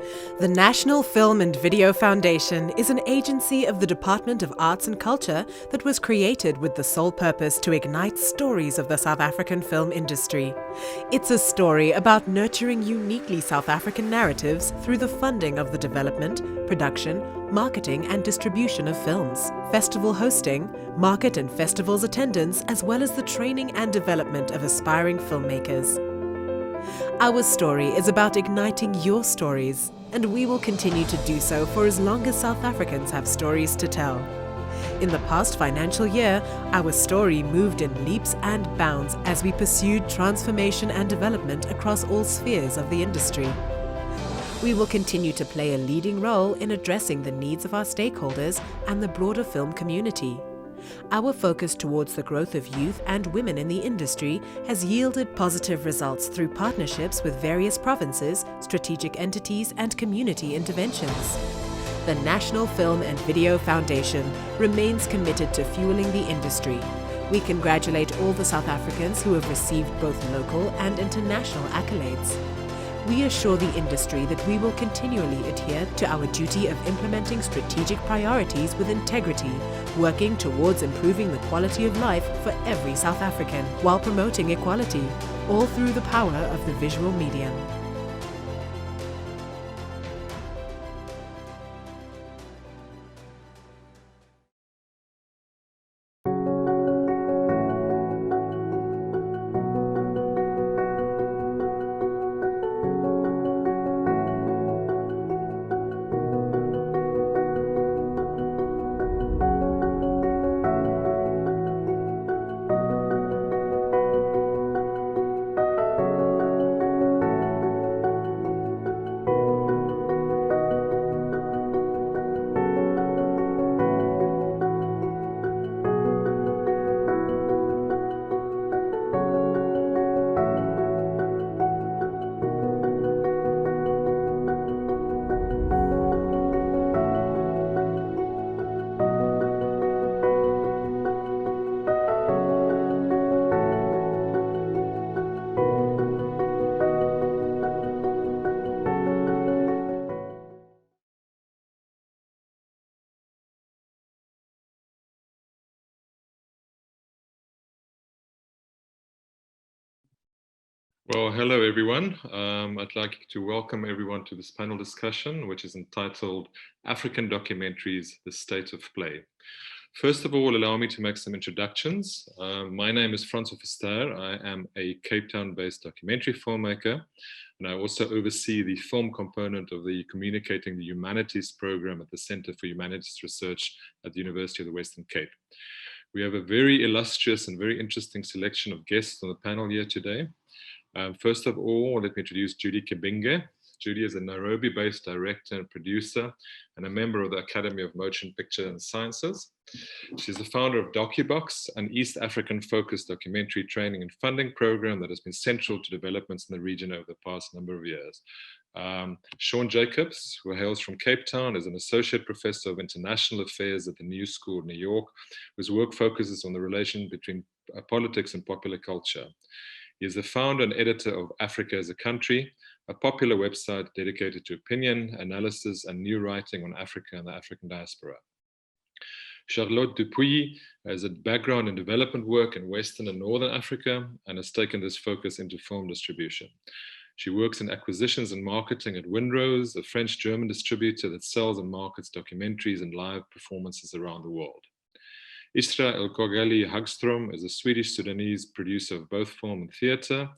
The National Film and Video Foundation is an agency of the Department of Arts and Culture that was created with the sole purpose to ignite stories of the South African film industry. It's a story about nurturing uniquely South African narratives through the funding of the development, production, marketing and distribution of films, festival hosting, market and festivals attendance, as well as the training and development of aspiring filmmakers. Our story is about igniting your stories, and we will continue to do so for as long as South Africans have stories to tell. In the past financial year, our story moved in leaps and bounds as we pursued transformation and development across all spheres of the industry. We will continue to play a leading role in addressing the needs of our stakeholders and the broader film community. Our focus towards the growth of youth and women in the industry has yielded positive results through partnerships with various provinces, strategic entities, and community interventions. The National Film and Video Foundation remains committed to fueling the industry. We congratulate all the South Africans who have received both local and international accolades. We assure the industry that we will continually adhere to our duty of implementing strategic priorities with integrity, working towards improving the quality of life for every South African while promoting equality, all through the power of the visual medium. Well, hello everyone. I'd like to welcome everyone to this panel discussion, which is entitled African Documentaries, the State of Play. First of all, allow me to make some introductions. My name is Francois Verster. I am a Cape Town-based documentary filmmaker, and I also oversee the film component of the Communicating the Humanities program at the Center for Humanities Research at the University of the Western Cape. We have a very illustrious and very interesting selection of guests on the panel here today. First of all, let me introduce JUDY KIBINGE. JUDY is a Nairobi-based director and producer and a member of the Academy of Motion Picture and Sciences. She's the founder of DOCUBOX, an East African-focused documentary training and funding program that has been central to developments in the region over the past number of years. Sean Jacobs, who hails from Cape Town, is an associate professor of international affairs at the New School of New York, whose work focuses on the relation between politics and popular culture. He is the founder and editor of Africa as a Country, a popular website dedicated to opinion, analysis, and new writing on Africa and the African diaspora. Charlotte DUPUY has a background in development work in Western and Northern Africa and has taken this focus into film distribution. She works in acquisitions and marketing at Windrose, a French-German distributor that sells and markets documentaries and live performances around the world. EL-KOGALI Hagström is a Swedish-Sudanese producer of both film and theatre.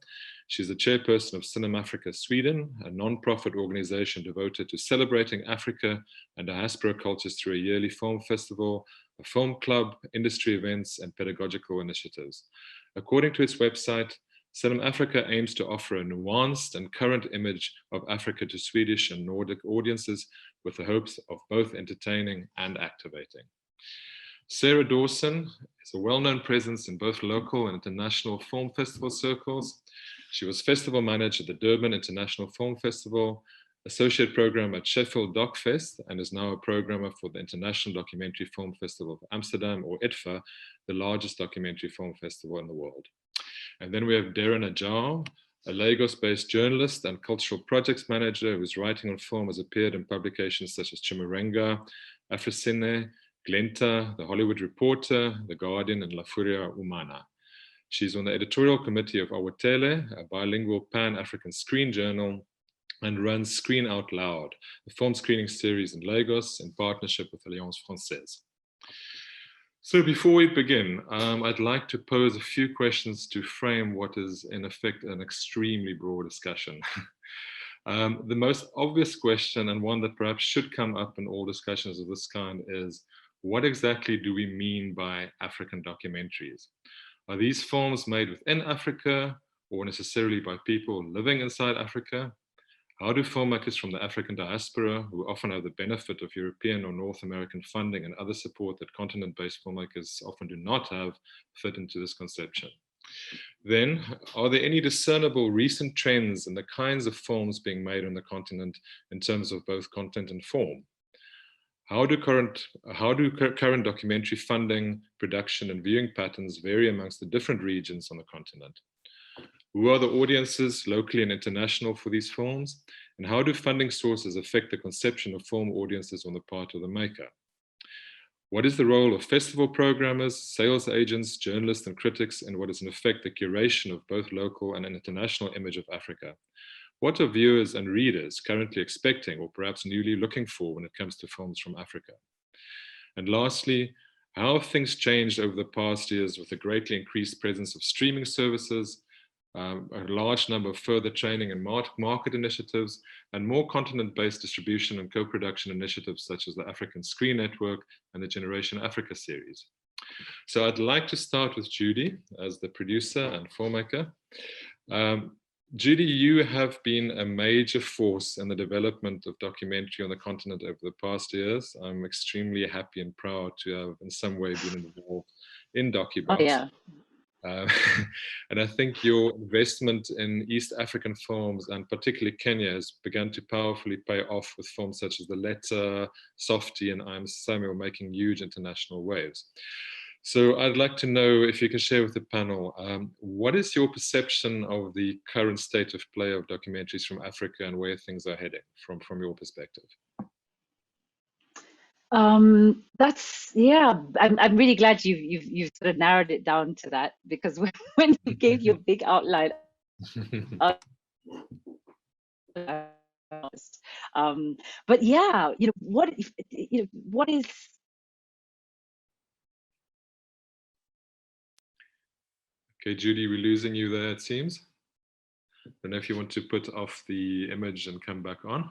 She's the chairperson of Cinemafrica Sweden, a non-profit organization devoted to celebrating Africa and diaspora cultures through a yearly film festival, a film club, industry events, and pedagogical initiatives. According to its website, Cinemafrica aims to offer a nuanced and current image of Africa to Swedish and Nordic audiences with the hopes of both entertaining and activating. Sarah Dawson is a well-known presence in both local and international film festival circles. She was festival manager at the Durban International Film Festival, associate program at Sheffield Doc Fest, and is now a programmer for the International Documentary Film Festival of Amsterdam, or IDFA, the largest documentary film festival in the world. And then we have DERIN AJAO. a Lagos-based journalist and cultural projects manager whose writing on film has appeared in publications such as Chimurenga, Africine, Glenta, The Hollywood Reporter, The Guardian, and La Furia Humana. She's on the editorial committee of Awatele, a bilingual pan-African screen journal, and runs Screen Out Loud, a film screening series in Lagos in partnership with Alliance Française. So before we begin, I'd like to pose a few questions to frame what is in effect an extremely broad discussion. The most obvious question, and one that perhaps should come up in all discussions of this kind, is what exactly do we mean by African documentaries? Are these films made within Africa or necessarily by people living inside Africa? How do filmmakers from the African diaspora, who often have the benefit of European or North American funding and other support that continent-based filmmakers often do not have, fit into this conception? Then, are there any discernible recent trends in the kinds of films being made on the continent in terms of both content and form? How do current documentary funding, production, and viewing patterns vary amongst the different regions on the continent? Who are the audiences, locally and international, for these films? And how do funding sources affect the conception of film audiences on the part of the maker? What is the role of festival programmers, sales agents, journalists, and critics in what is in effect the curation of both local and an international image of Africa? What are viewers and readers currently expecting or perhaps newly looking for when it comes to films from Africa? And lastly, how have things changed over the past years with the greatly increased presence of streaming services, a large number of further training and market initiatives, and more continent-based distribution and co-production initiatives such as the African Screen Network and the Generation Africa series? So I'd like to start with Judy as the producer and filmmaker. Judy, you have been a major force in the development of documentary on the continent over the past years. I'm extremely happy and proud to have in some way been involved in DOCUBOX. Oh, yeah. And I think your investment in East African films, and particularly Kenya, has begun to powerfully pay off with films such as The Letter, Softy, and I'm Samuel making huge international waves. So I'd like to know if you can share with the panel, what is your perception of the current state of play of documentaries from Africa and where things are heading from your perspective? Yeah, I'm really glad you've sort of narrowed it down to that, because when you gave your big outline, but yeah, what is. Okay, Judy, we're losing you there, it seems. I don't know if you want to put off the image and come back on.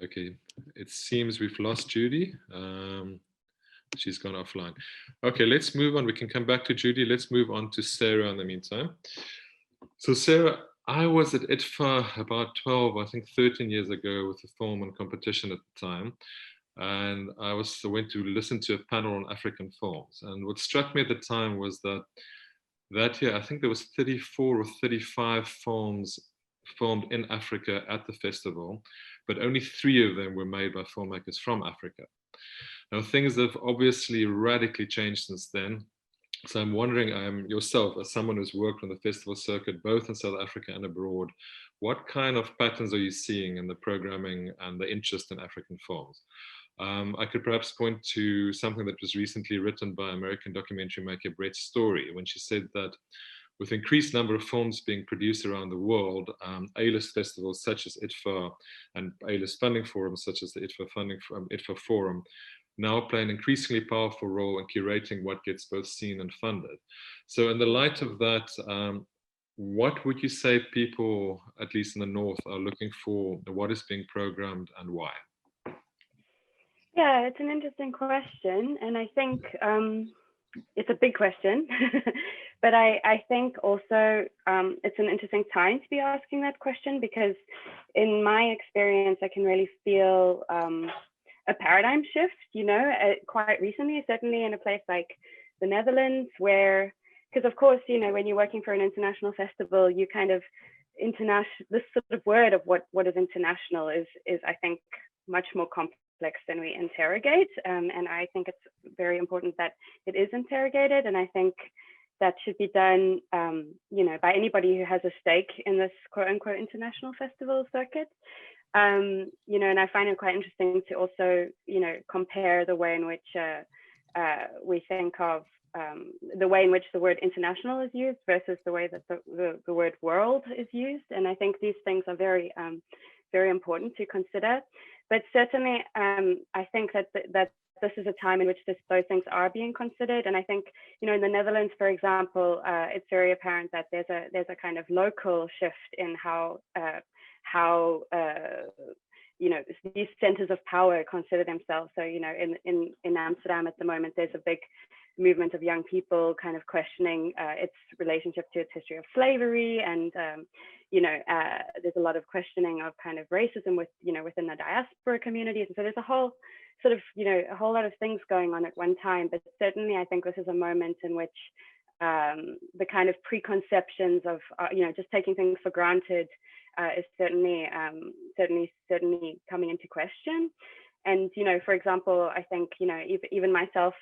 Okay, it seems we've lost Judy. She's gone offline. Okay, let's move on. We can come back to Judy. Let's move on to Sarah in the meantime. So Sarah, I was at IDFA about 12, I think 13 years ago with a film and competition at the time. And I went to listen to a panel on African films. And what struck me at the time was that year, I think there was 34 or 35 films filmed in Africa at the festival, but only 3 of them were made by filmmakers from Africa. Now, things have obviously radically changed since then. So I'm wondering, yourself, as someone who's worked on the festival circuit, both in South Africa and abroad, what kind of patterns are you seeing in the programming and the interest in African films? I could perhaps point to something that was recently written by American documentary maker Brett Story, when she said that with increased number of films being produced around the world, A-list festivals such as IDFA and A-list funding forums such as the IDFA Forum now play an increasingly powerful role in curating what gets both seen and funded. So in the light of that, what would you say people, at least in the North, are looking for? What is being programmed and why? Yeah, it's an interesting question. And I think it's a big question. But I think also it's an interesting time to be asking that question, because in my experience, I can really feel a paradigm shift, quite recently, certainly in a place like the Netherlands, where, because of course, when you're working for an international festival, you kind of this sort of word of what is international is I think much more complex complex than we interrogate. And I think it's very important that it is interrogated. And I think that should be done, you know, by anybody who has a stake in this quote unquote international festival circuit. You know, and I find it quite interesting to also, you know, compare the way in which we think of the way in which the word international is used versus the way that the word world is used. And I think these things are very, very important to consider. But certainly, I think that this is a time in which those things are being considered. And I think, you know, in the Netherlands, for example, it's very apparent that there's a kind of local shift in how you know, these centers of power consider themselves. So, you know, in Amsterdam at the moment, there's a big movement of young people kind of questioning its relationship to its history of slavery. And, you know, there's a lot of questioning of kind of racism within the diaspora communities. And so there's a whole sort of, you know, a whole lot of things going on at one time. But certainly, I think this is a moment in which the kind of preconceptions of, you know, just taking things for granted is certainly coming into question. And, you know, for example, I think, you know, even myself,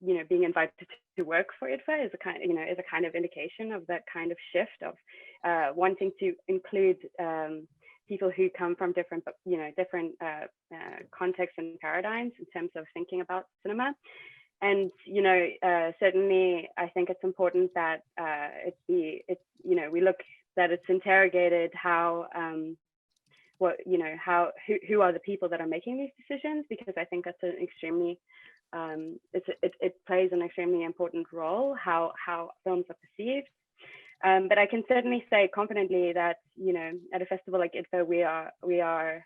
you know, being invited to work for IDFA is a kind of indication of that kind of shift of wanting to include people who come from different contexts and paradigms in terms of thinking about cinema. And, you know, certainly I think it's important that you know, we look that it's interrogated how who are the people that are making these decisions, because I think that's an extremely it plays an extremely important role, how films are perceived. But I can certainly say confidently that, you know, at a festival like IDFA, we are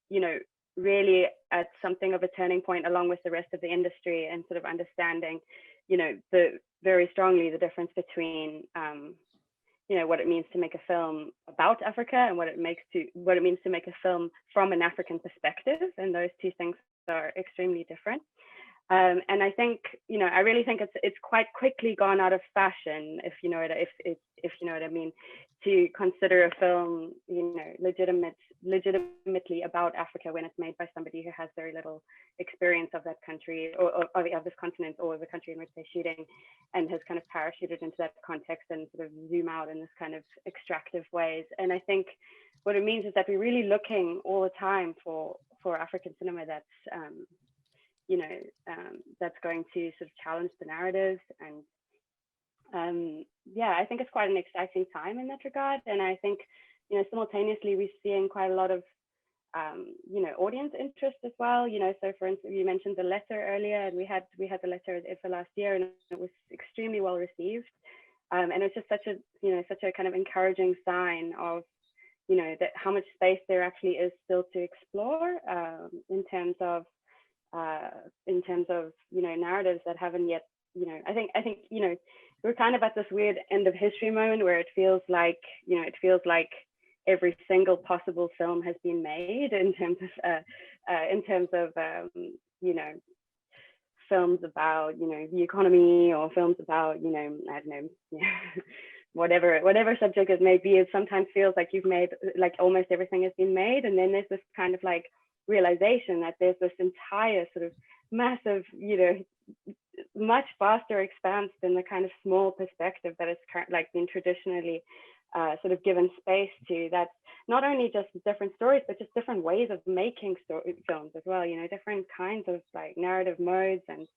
you know, really at something of a turning point along with the rest of the industry, and sort of understanding, you know, very strongly the difference between you know, what it means to make a film about Africa and what it means to make a film from an African perspective. And those two things are extremely different. And I think, you know, I really think it's quite quickly gone out of fashion, if you know what I mean, to consider a film, you know, legitimately about Africa when it's made by somebody who has very little experience of that country or of this continent or the country in which they're shooting, and has kind of parachuted into that context and sort of zoom out in this kind of extractive ways. And I think what it means is that we're really looking all the time for African cinema that's you know, that's going to sort of challenge the narratives. And yeah, I think it's quite an exciting time in that regard. And I think, you know, simultaneously we're seeing quite a lot of, you know, audience interest as well. You know, so for instance, you mentioned the letter earlier, and we had the letter at IDFA last year, and it was extremely well received. And it's just such a kind of encouraging sign of, you know, that how much space there actually is still to explore in terms of, you know, narratives that haven't yet, you know, I think, you know, we're kind of at this weird end of history moment where it feels like, you know, every single possible film has been made in terms of, you know, films about, you know, the economy, or films about, you know, I don't know, whatever subject it may be. It sometimes feels like you've made, like almost everything has been made. And then there's this kind of like realization that there's this entire sort of massive, you know, much vaster expanse than the kind of small perspective that is like been traditionally sort of given space to. That's not only just different stories, but just different ways of making films as well. You know, different kinds of like narrative modes, and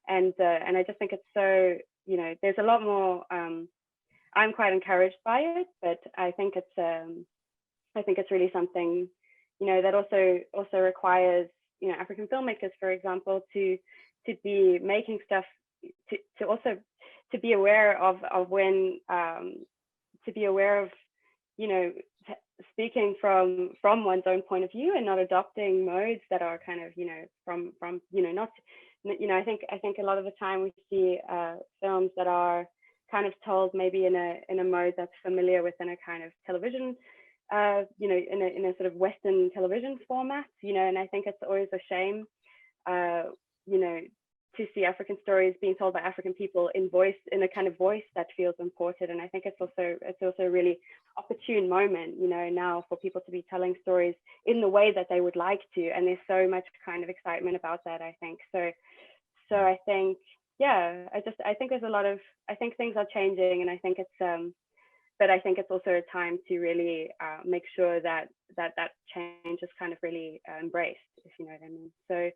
I just think it's so, you know, there's a lot more. I'm quite encouraged by it, but I think it's really something, you know, that also requires, you know, African filmmakers, for example, to be making stuff, to also to be aware of when to be aware of, you know, speaking from one's own point of view and not adopting modes that are kind of, you know, from you know, not, you know, I think a lot of the time we see films that are kind of told maybe in a mode that's familiar within a kind of television, you know, in a sort of Western television format, you know. And I think it's always a shame, you know, to see African stories being told by African people in a kind of voice that feels imported. And I think it's also a really opportune moment, you know, now for people to be telling stories in the way that they would like to. And there's so much kind of excitement about that, I think. So I think, yeah, I think there's a lot of, I think things are changing, and I think it's, but I think it's also a time to really make sure that change is kind of really embraced, if you know what I mean. So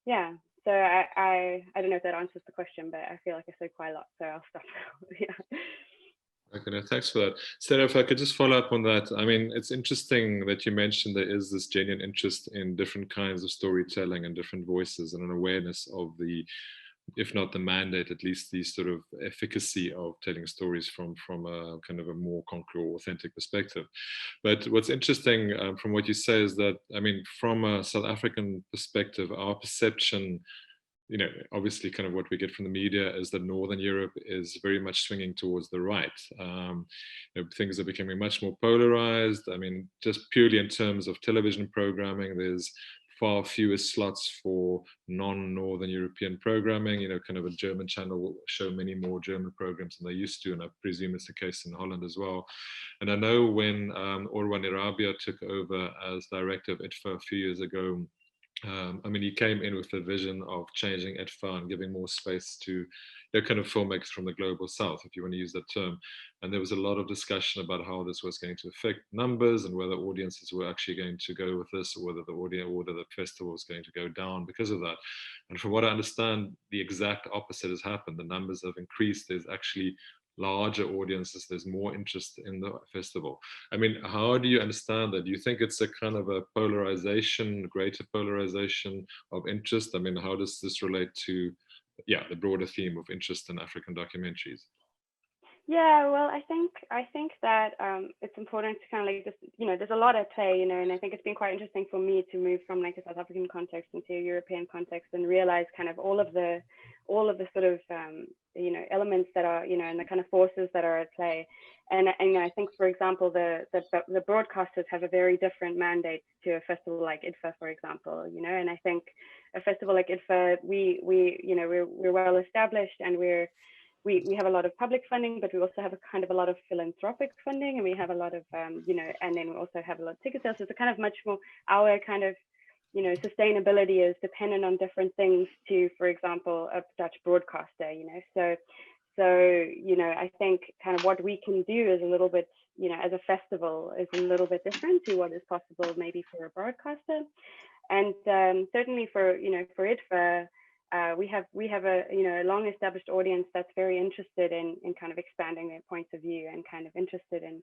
yeah, so I don't know if that answers the question, but I feel like I said quite a lot, so I'll stop now. Yeah. Okay, no, thanks for that. Sarah, if I could just follow up on that. I mean, it's interesting that you mentioned there is this genuine interest in different kinds of storytelling and different voices, and an awareness of the, if not the mandate, at least the sort of efficacy of telling stories from a kind of a more concrete or authentic perspective. But what's interesting from what you say is that, I mean, from a South African perspective, our perception, you know, obviously kind of what we get from the media is that Northern Europe is very much swinging towards the right. You know, things are becoming much more polarized. I mean, just purely in terms of television programming, there's far fewer slots for non-Northern European programming. You know, kind of a German channel will show many more German programs than they used to, and I presume it's the case in Holland as well. And I know when Orwan Irabia took over as director of IDFA a few years ago, I mean, he came in with the vision of changing IDFA and giving more space to, you know, kind of filmmakers from the global south, if you want to use that term. And there was a lot of discussion about how this was going to affect numbers and whether audiences were actually going to go with this, or whether the festival was going to go down because of that. And from what I understand, the exact opposite has happened. The numbers have increased. There's actually larger audiences, there's more interest in the festival. I mean, how do you understand that? Do you think it's a kind of a polarization, greater polarization of interest? I mean, how does this relate to, yeah, the broader theme of interest in African documentaries? Yeah, well, I think that it's important to kind of like just, you know, there's a lot at play, you know, and I think it's been quite interesting for me to move from like a South African context into a European context and realize kind of all of the sort of, you know, elements that are, you know, and the kind of forces that are at play. And I think, for example, the broadcasters have a very different mandate to a festival like IDFA, for example, you know, and I think a festival like IDFA, you know, we're well established, and we have a lot of public funding, but we also have a lot of philanthropic funding, and we have a lot of, you know, and then we also have a lot of ticket sales. So it's a kind of much more, our kind of, you know, sustainability is dependent on different things to, for example, a Dutch broadcaster, you know. So, you know, I think kind of what we can do is a little bit, you know, as a festival is a little bit different to what is possible maybe for a broadcaster. And certainly for, you know, for IDFA, we have a, you know, a long established audience that's very interested in kind of expanding their points of view and kind of interested in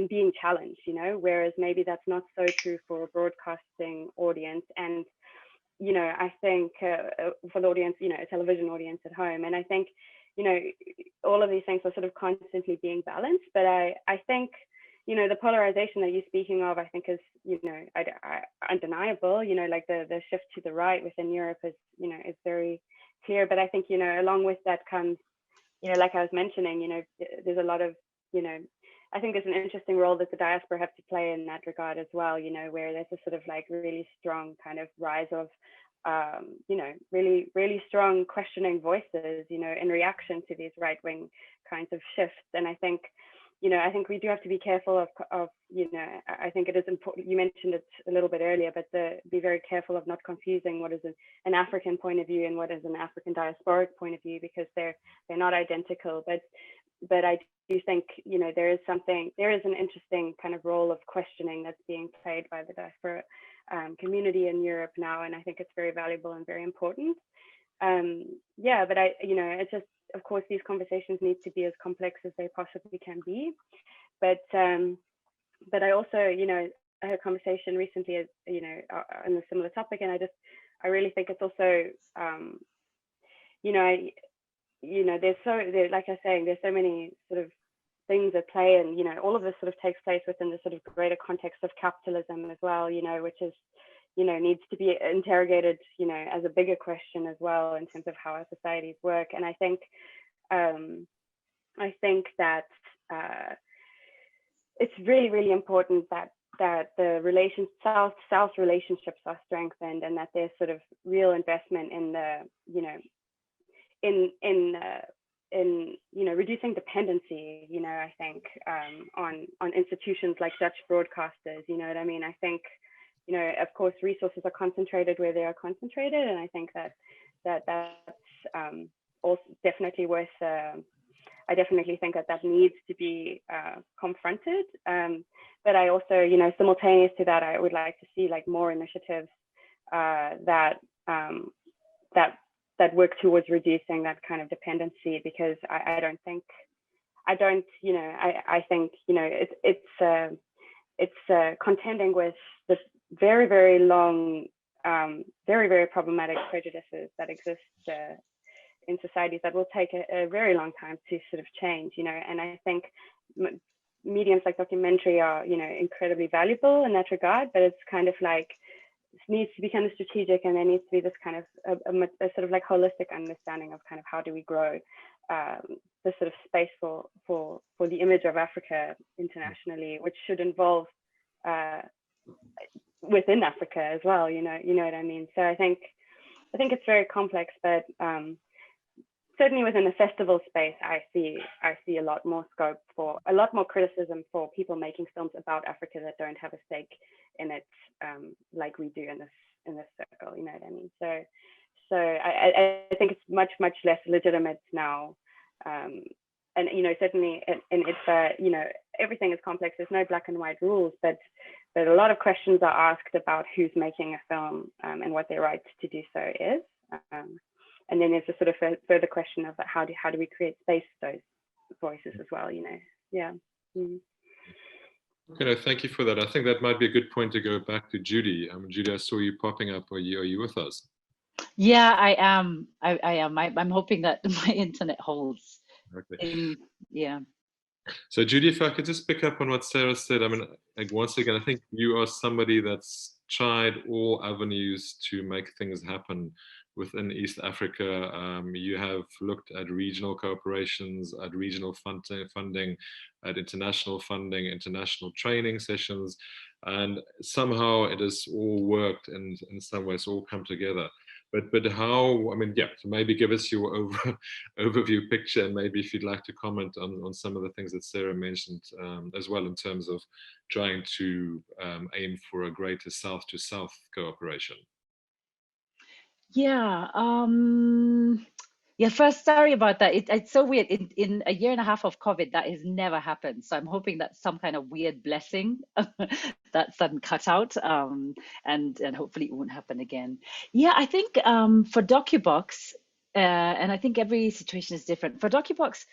being challenged, you know, whereas maybe that's not so true for a broadcasting audience. And, you know, I think for the audience, you know, a television audience at home. And I think, you know, all of these things are sort of constantly being balanced. But I think, you know, the polarization that you're speaking of, I think is, you know, undeniable. You know, like the shift to the right within Europe is, you know, is very clear. But I think, you know, along with that comes, you know, like I was mentioning, you know, there's a lot of, you know, I think there's an interesting role that the diaspora have to play in that regard as well, you know, where there's a sort of like really strong kind of rise of, you know, really, really strong questioning voices, you know, in reaction to these right-wing kinds of shifts. And I think, you know, I think we do have to be careful of, you know, I think it is important, you mentioned it a little bit earlier, but be very careful of not confusing what is an African point of view and what is an African diasporic point of view, because they're not identical. But I do think, you know, there is an interesting kind of role of questioning that's being played by the diaspora community in Europe now, and I think it's very valuable and very important. Yeah, but you know, it's just, of course, these conversations need to be as complex as they possibly can be. But I also, you know, I had a conversation recently, you know, on a similar topic, and I really think it's also, you know, like I was saying, there's so many sort of things at play, and, you know, all of this sort of takes place within the sort of greater context of capitalism as well, you know, which is, you know, needs to be interrogated, you know, as a bigger question as well in terms of how our societies work. And I think that it's really, really important that that the South relationships are strengthened, and that there's sort of real investment in the, you know, in you know, reducing dependency, you know, I think on institutions like Dutch broadcasters, you know what I mean? I think, you know, of course, resources are concentrated where they are concentrated, and I think that's also definitely worth. I definitely think that needs to be confronted. But I also, you know, simultaneous to that, I would like to see like more initiatives that work towards reducing that kind of dependency, because I think, you know, it's contending with the very, very long, very, very problematic prejudices that exist in societies that will take a very long time to sort of change, you know. And I think mediums like documentary are, you know, incredibly valuable in that regard, but it's kind of like, it needs to be kind of strategic, and there needs to be this kind of a sort of like holistic understanding of kind of how do we grow the sort of space for the image of Africa internationally, which should involve within Africa as well, you know what I mean? So I think it's very complex, but certainly within the festival space, I see a lot more scope for a lot more criticism for people making films about Africa that don't have a stake in it, like we do in this circle. You know what I mean? So I think it's much less legitimate now, and you know, certainly, and it's you know, everything is complex. There's no black and white rules, but a lot of questions are asked about who's making a film and what their right to do so is. And then there's a sort of further question of how do we create space for those voices as well, you know? Yeah. Mm. Okay, no, thank you for that. I think that might be a good point to go back to Judy. Judy, I saw you popping up. Are you with us? Yeah, I am. I am. I'm hoping that my internet holds. Okay. Yeah. So Judy, if I could just pick up on what Sarah said, I mean, like, once again, I think you are somebody that's tried all avenues to make things happen within East Africa. You have looked at regional cooperations, at regional funding, at international funding, international training sessions, and somehow it has all worked, and in some ways all come together. But how, I mean, yeah, so maybe give us your overview picture, and maybe if you'd like to comment on some of the things that Sarah mentioned as well, in terms of trying to aim for a greater South-to-South cooperation. Yeah. Yeah. First, sorry about that. It's so weird. In a year and a half of COVID, that has never happened. So I'm hoping that's some kind of weird blessing that sudden cutout, and hopefully it won't happen again. Yeah, I think for DOCUBOX, and I think every situation is different. For DOCUBOX,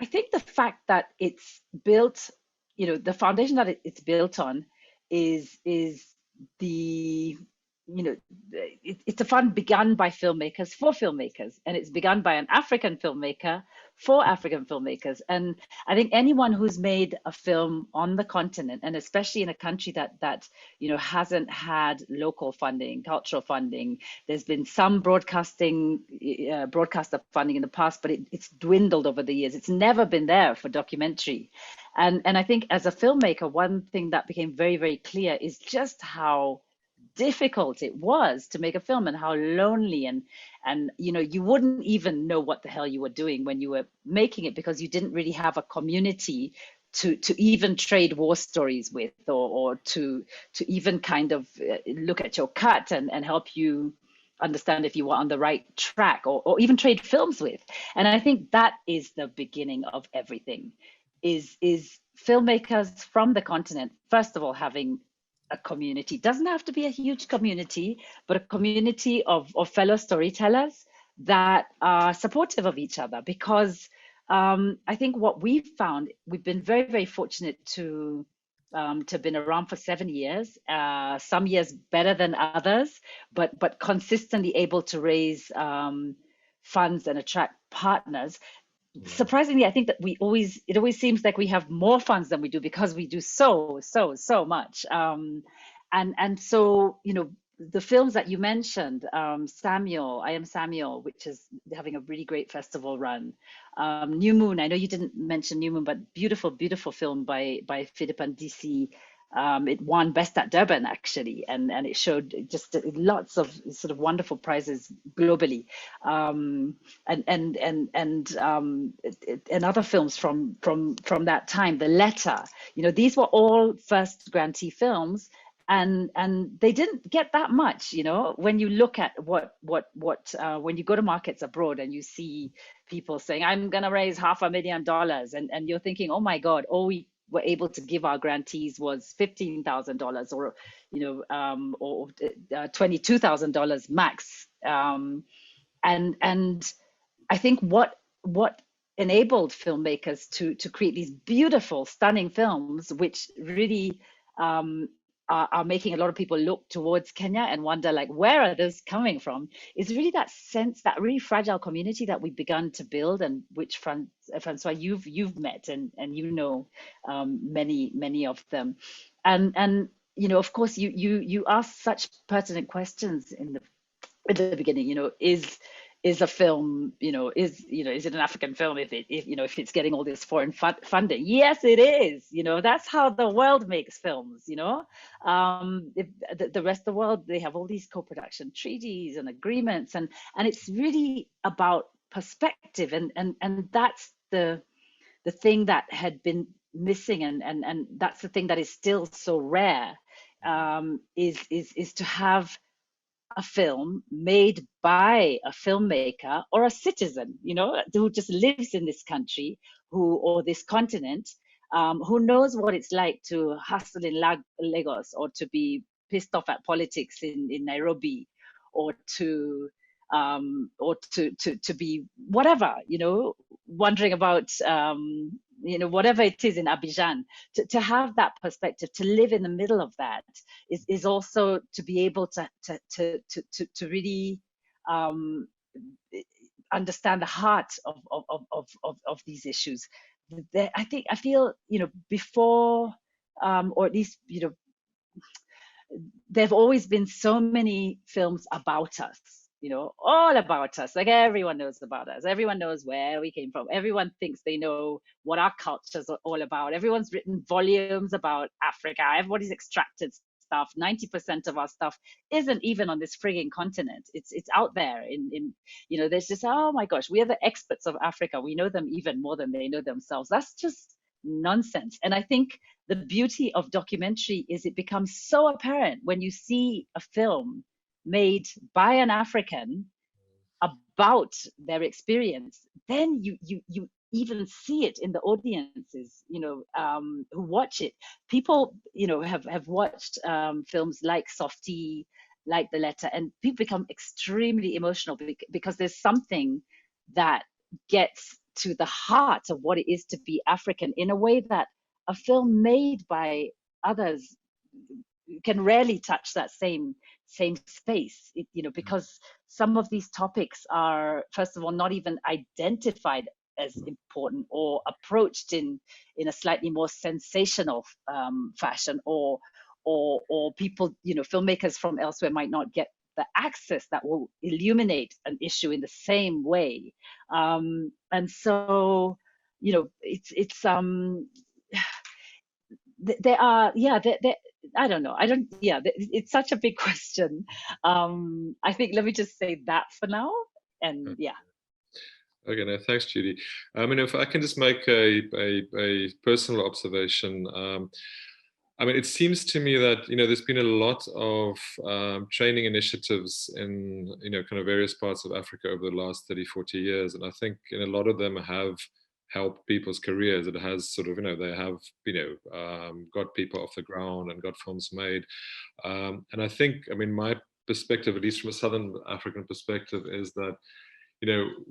I think the fact that it's built, you know, the foundation that it's built on is the, you know, it's a fund begun by filmmakers for filmmakers, and it's begun by an African filmmaker for African filmmakers. And I think anyone who's made a film on the continent, and especially in a country that you know, hasn't had local funding, cultural funding, there's been some broadcaster funding in the past, but it's dwindled over the years. It's never been there for documentary. And I think as a filmmaker, one thing that became very, very clear is just how difficult it was to make a film, and how lonely, and you know, you wouldn't even know what the hell you were doing when you were making it, because you didn't really have a community to even trade war stories with, or to even kind of look at your cut and help you understand if you were on the right track, or even trade films with. And I think that is the beginning of everything, is filmmakers from the continent, first of all, having a community. Doesn't have to be a huge community, but a community of fellow storytellers that are supportive of each other. Because I think what we've found, we've been very, very fortunate to have been around for 7 years, some years better than others, but consistently able to raise funds and attract partners. Surprisingly, I think that it always seems like we have more funds than we do, because we do so much. And so, you know, the films that you mentioned, Samuel, I Am Samuel, which is having a really great festival run. New Moon, I know you didn't mention New Moon, but beautiful film by Philip and DC, It won Best at Durban, actually, and it showed just lots of sort of wonderful prizes globally, and other films from that time. The Letter, these were all first grantee films, and they didn't get that much. When you look at what when you go to markets abroad and you see people saying, I'm gonna raise $500,000, and you're thinking, oh my God, all we were able to give our grantees was $15,000 or $22,000 max, and I think what enabled filmmakers to create these beautiful, stunning films, which really are making a lot of people look towards Kenya and wonder, like, where are those coming from? Is really that sense, that really fragile community that we've begun to build, and which Francois, you've met and many of them, and of course you asked such pertinent questions at the beginning. Is a film, is it an African film if it's getting all this foreign funding? Yes, it is. That's how the world makes films. If the rest of the world, they have all these co-production treaties and agreements, and it's really about perspective, and that's the thing that had been missing, and that's the thing that is still so rare, is to have a film made by a filmmaker or a citizen, who just lives in this country, or this continent, who knows what it's like to hustle in Lagos, or to be pissed off at politics in Nairobi, or to be whatever, wondering about whatever it is in Abidjan. To have that perspective, to live in the middle of that, is also to be able to really understand the heart of these issues. I feel before, or at least there have always been so many films about us, all about us. Like, everyone knows about us. Everyone knows where we came from. Everyone thinks they know what our cultures are all about. Everyone's written volumes about Africa. Everybody's extracted stuff. 90% of our stuff isn't even on this frigging continent. It's out there there's just, oh my gosh, we are the experts of Africa. We know them even more than they know themselves. That's just nonsense. And I think the beauty of documentary is it becomes so apparent when you see a film made by an African about their experience. Then you even see it in the audiences, who watch it. People, have watched films like Softy, like The Letter, and people become extremely emotional because there's something that gets to the heart of what it is to be African in a way that a film made by others can rarely touch that same space, because some of these topics are, first of all, not even identified as important, or approached in a slightly more sensational fashion, or people, filmmakers from elsewhere might not get the access that will illuminate an issue in the same way. And so, it's there are, I don't know. It's such a big question. I think, let me just say that for now. And yeah. Okay, no, thanks, Judy. If I can just make a personal observation. It seems to me that, there's been a lot of training initiatives in, kind of various parts of Africa over the last 30, 40 years. And I think a lot of them have helped people's careers. It has sort of, they have, got people off the ground and got films made. And I think, my perspective, at least from a Southern African perspective, is that,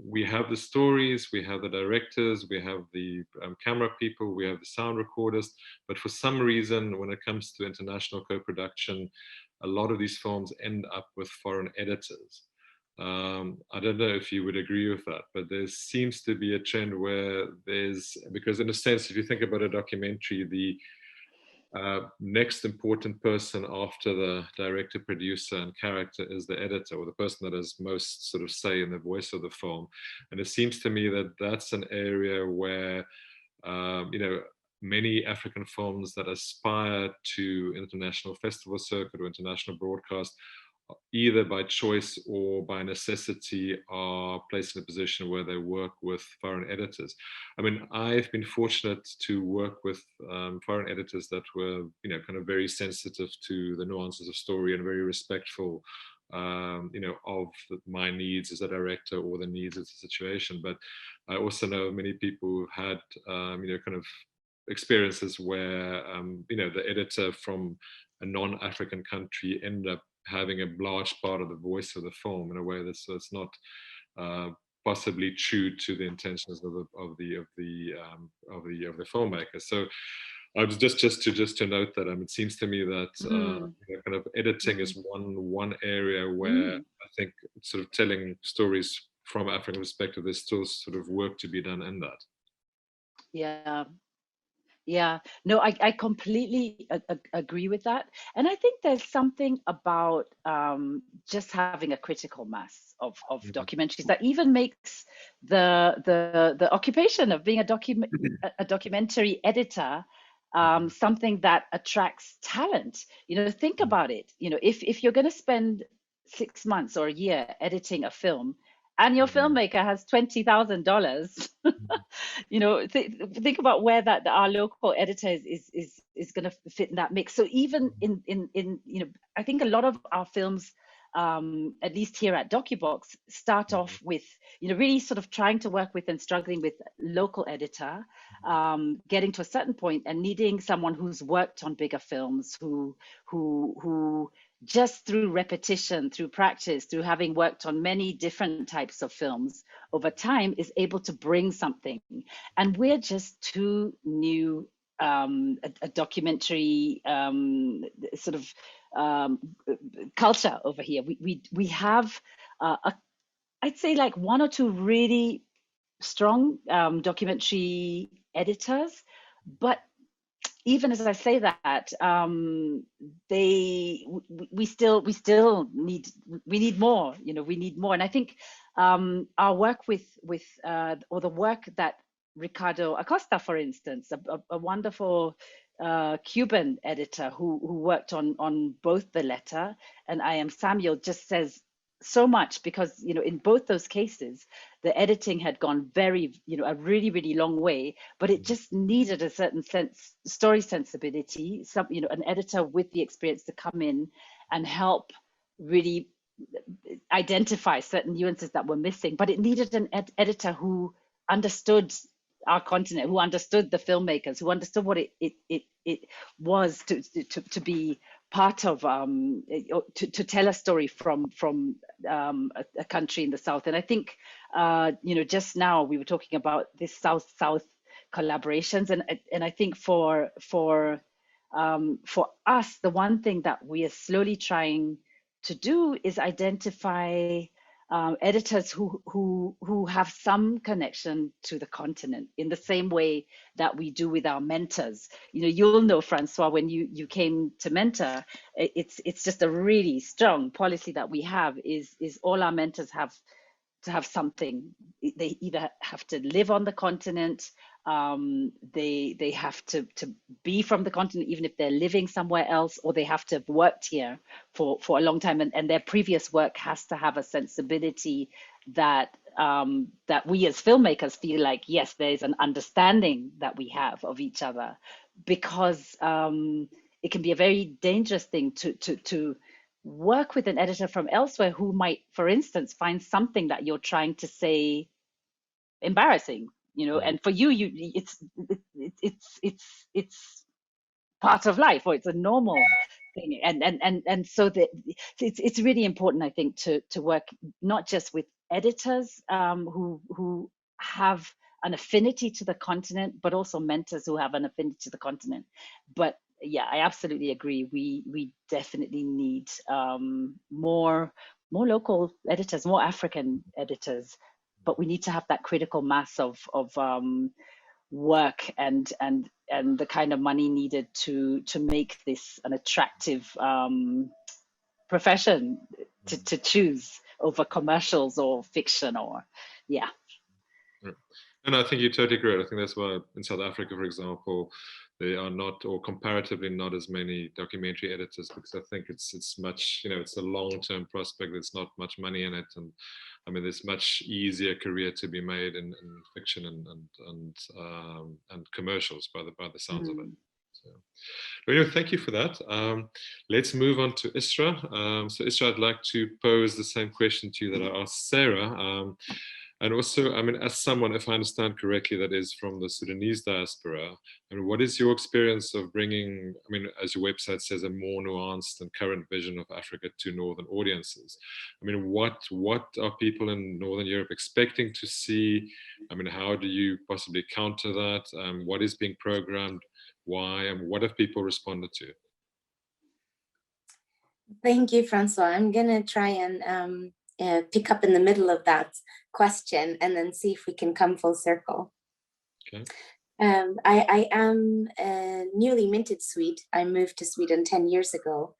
we have the stories, we have the directors, we have the camera people, we have the sound recorders, but for some reason, when it comes to international co-production, a lot of these films end up with foreign editors. I don't know if you would agree with that, but there seems to be a trend where because in a sense, if you think about a documentary, the next important person after the director, producer, and character is the editor, or the person that has most sort of say in the voice of the film. And it seems to me that that's an area where, many African films that aspire to international festival circuit or international broadcast, either by choice or by necessity, are placed in a position where they work with foreign editors. I mean, I've been fortunate to work with foreign editors that were, kind of very sensitive to the nuances of story and very respectful, of my needs as a director or the needs of the situation. But I also know many people who've had, kind of experiences where, the editor from a non-African country ended up having a large part of the voice of the film in a way that's not possibly true to the intentions of the filmmaker. So I was just to note that it seems to me that kind of editing is one area where I think sort of telling stories from African perspective, there's still sort of work to be done in that. Yeah, no, I completely agree with that. And I think there's something about just having a critical mass of documentaries that even makes the occupation of being a documentary editor something that attracts talent. Think about it. If you're going to spend 6 months or a year editing a film, and your filmmaker has $20,000, think about where our local editor is going to fit in that mix. So even in I think a lot of our films, at least here at DOCUBOX, start off with really sort of trying to work with and struggling with local editor, getting to a certain point and needing someone who's worked on bigger films, who just through repetition, through practice, through having worked on many different types of films over time, is able to bring something. And we're just too new, a documentary sort of culture over here. We have, I'd say, like 1 or 2 really strong documentary editors, but even as I say that, we need more. We need more. And I think our work or the work that Ricardo Acosta, for instance, a wonderful Cuban editor who worked on both The Letter and I Am Samuel, just says so much, because in both those cases the editing had gone very a really, really long way, but it just needed a certain story sensibility, an editor with the experience to come in and help really identify certain nuances that were missing. But it needed an editor who understood our continent, who understood the filmmakers, who understood what it was to be part of, to tell a story from a country in the South. And I think, just now we were talking about this South-South collaborations, and I think for us, the one thing that we are slowly trying to do is identify editors who have some connection to the continent, in the same way that we do with our mentors. You'll know, Francois, when you came to mentor, it's just a really strong policy that we have, is all our mentors have to have something. They either have to live on the continent, they have to be from the continent, even if they're living somewhere else, or they have to have worked here for a long time, and their previous work has to have a sensibility that we as filmmakers feel like, yes, there's an understanding that we have of each other, because it can be a very dangerous thing to work with an editor from elsewhere who might, for instance, find something that you're trying to say embarrassing, and for you, it's part of life, or it's a normal thing, and so that it's really important, I think, to work not just with editors who have an affinity to the continent, but also mentors who have an affinity to the continent. But yeah, I absolutely agree. We definitely need more local editors, more African editors, but we need to have that critical mass of work and the kind of money needed to make this an attractive profession to choose over commercials or fiction, or And I think you're totally correct. I think that's why in South Africa, for example, there are not, or comparatively not as many documentary editors, because I think it's much, you know, it's a long-term prospect. There's not much money in it, and I mean, there's much easier career to be made in fiction and commercials by the sounds of it. So, but anyway, thank you for that. Let's move on to ISSRAA. So ISSRAA, I'd like to pose the same question to you that I asked Sarah. And also, I mean, as someone, if I understand correctly, that is from the Sudanese diaspora, I mean, what is your experience of bringing, I mean, as your website says, a more nuanced and current vision of Africa to Northern audiences? I mean, what are people in Northern Europe expecting to see? I mean, how do you possibly counter that? What is being programmed? Why? And what have people responded to? Thank you, Francois. I'm going to try and pick up in the middle of that question and then see if we can come full circle. Okay. I am a newly minted Swede. I moved to Sweden 10 years ago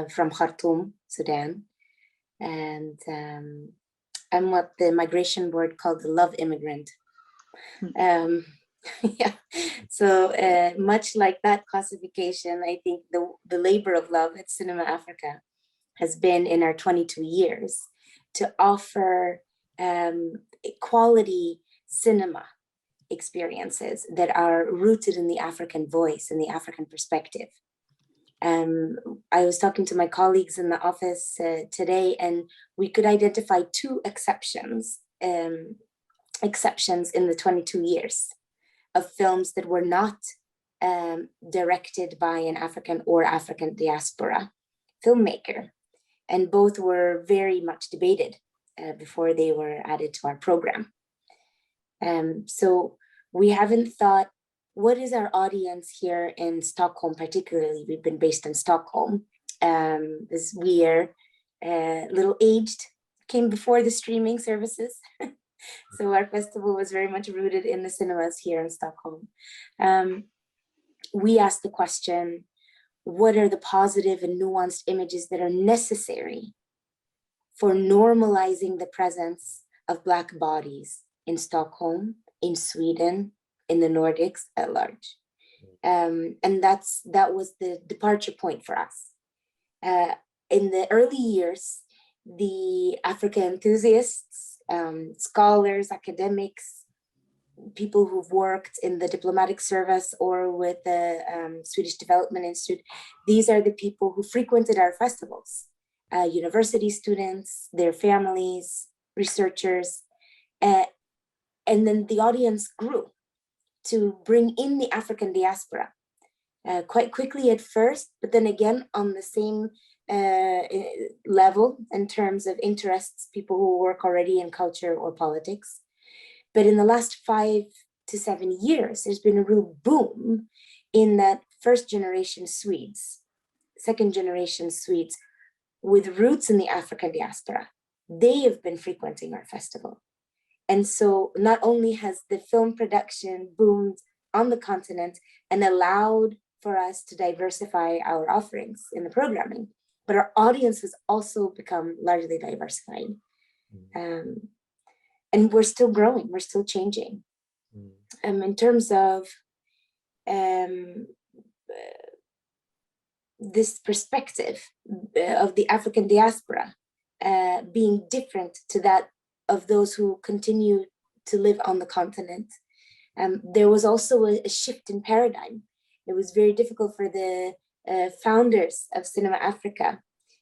from Khartoum, Sudan. And I'm what the migration board called the love immigrant. Yeah, so much like that classification, I think the labor of love at Cinemafrica has been in our 22 years to offer quality cinema experiences that are rooted in the African voice and the African perspective. I was talking to my colleagues in the office today, and we could identify two exceptions in the 22 years of films that were not directed by an African or African diaspora filmmaker. And both were very much debated before they were added to our program. So we haven't thought, what is our audience here in Stockholm particularly? We've been based in Stockholm. We are little aged, came before the streaming services. So our festival was very much rooted in the cinemas here in Stockholm. We asked the question, what are the positive and nuanced images that are necessary for normalizing the presence of Black bodies in Stockholm, in Sweden, in the Nordics at large? And that was the departure point for us. In the early years, the Africa enthusiasts, scholars, academics, people who've worked in the diplomatic service or with the Swedish Development Institute, these are the people who frequented our festivals, university students, their families, researchers, and then the audience grew to bring in the African diaspora quite quickly at first, but then again on the same level in terms of interests, people who work already in culture or politics. But in the last 5 to 7 years, there's been a real boom in that first generation Swedes, second generation Swedes with roots in the African diaspora. They have been frequenting our festival. And so not only has the film production boomed on the continent and allowed for us to diversify our offerings in the programming, but our audience has also become largely diversified. And we're still growing, we're still changing. In terms of this perspective of the African diaspora being different to that of those who continue to live on the continent, there was also a shift in paradigm. It was very difficult for the founders of Cinemafrica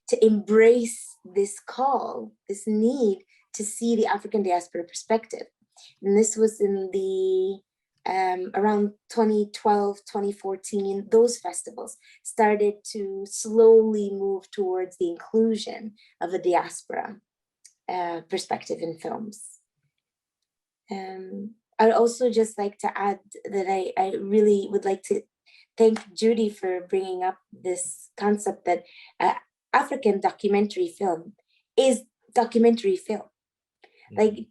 to embrace this call, this need to see the African diaspora perspective. And this was in the around 2012, 2014, those festivals started to slowly move towards the inclusion of a diaspora perspective in films. I'd also just like to add that I really would like to thank Judy for bringing up this concept that African documentary film is documentary film. Like,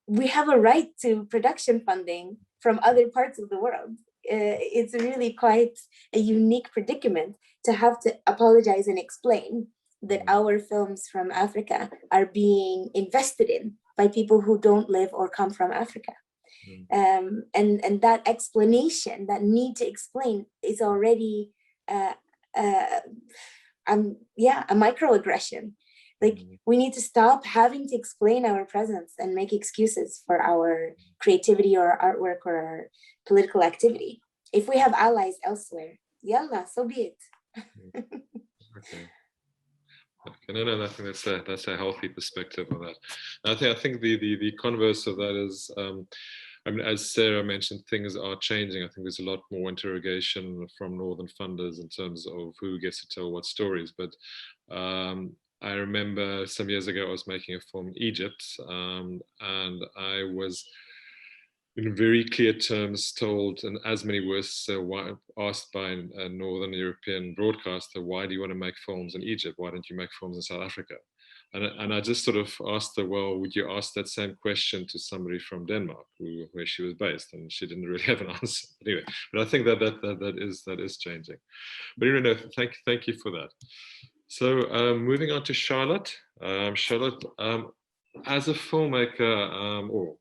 we have a right to production funding from other parts of the world. It's really quite a unique predicament to have to apologize and explain that our films from Africa are being invested in by people who don't live or come from Africa. And that explanation, that need to explain, is already a microaggression. Like, we need to stop having to explain our presence and make excuses for our creativity or our artwork or our political activity. If we have allies elsewhere, yalla, so be it. Okay. No, I think that's a healthy perspective of that. I think the converse of that is, I mean, as Sarah mentioned, things are changing. I think there's a lot more interrogation from Northern funders in terms of who gets to tell what stories. But I remember some years ago I was making a film, Egypt, and I was in very clear terms told, and as many words asked by a Northern European broadcaster, why do you want to make films in Egypt? Why don't you make films in South Africa? And I just sort of asked her, well, would you ask that same question to somebody from Denmark, where she was based? And she didn't really have an answer. Anyway, but I think that is changing. But anyway, no, thank you for that. So moving on to Charlotte. Charlotte, as a filmmaker,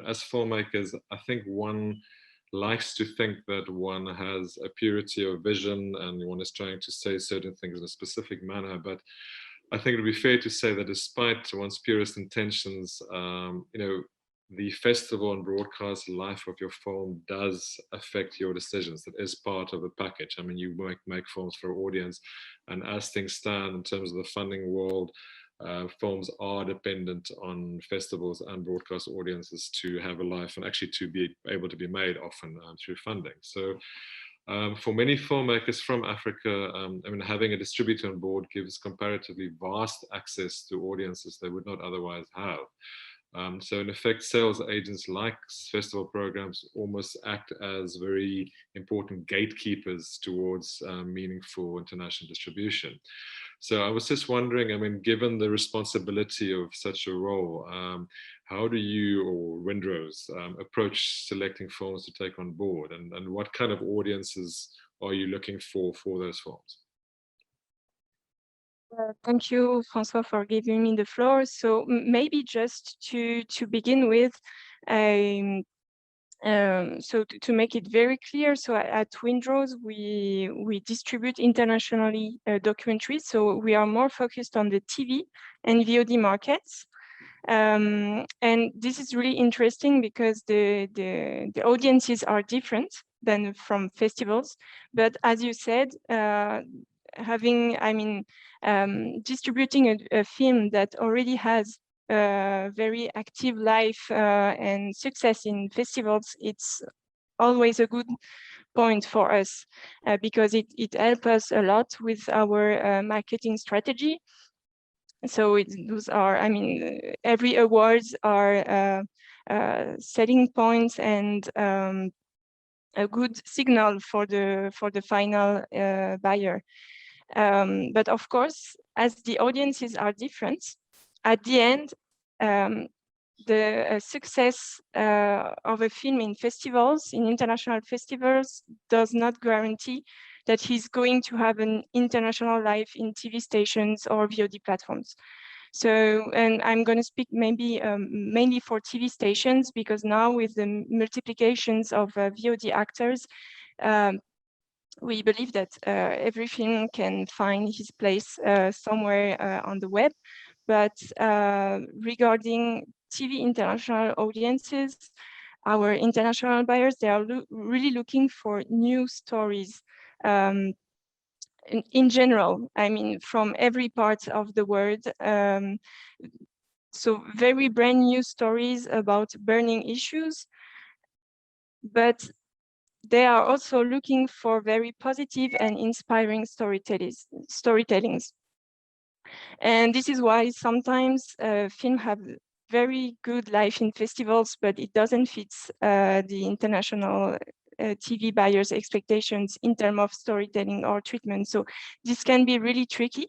as filmmakers, I think one likes to think that one has a purity of vision and one is trying to say certain things in a specific manner. But I think it would be fair to say that despite one's purest intentions, the festival and broadcast life of your film does affect your decisions. That is part of the package. I mean, you make films for audience, and as things stand in terms of the funding world, films are dependent on festivals and broadcast audiences to have a life and actually to be able to be made often through funding. So for many filmmakers from Africa, I mean, having a distributor on board gives comparatively vast access to audiences they would not otherwise have. So in effect, sales agents like festival programs almost act as very important gatekeepers towards meaningful international distribution. So I was just wondering, I mean, given the responsibility of such a role, how do you or Windrose approach selecting films to take on board, and what kind of audiences are you looking for those films? Thank you, François, for giving me the floor. So maybe just to begin with, so to make it very clear, so at Windrose, we distribute internationally documentaries. So we are more focused on the TV and VOD markets. And this is really interesting because the audiences are different than from festivals. But as you said, distributing a film that already has very active life and success in festivals, it's always a good point for us because it helps us a lot with our marketing strategy. So those are, I mean, every awards are setting points and a good signal for the final buyer. But of course, as the audiences are different, at the end, the success of a film in festivals, in international festivals, does not guarantee that he's going to have an international life in TV stations or VOD platforms. So, and I'm going to speak maybe mainly for TV stations, because now with the multiplications of VOD actors, we believe that every film can find his place somewhere on the web. But regarding TV international audiences, our international buyers, they are really looking for new stories. In general, I mean, from every part of the world. So very brand new stories about burning issues, but they are also looking for very positive and inspiring storytellings. And this is why sometimes film have very good life in festivals, but it doesn't fit the international TV buyers' expectations in terms of storytelling or treatment. So this can be really tricky.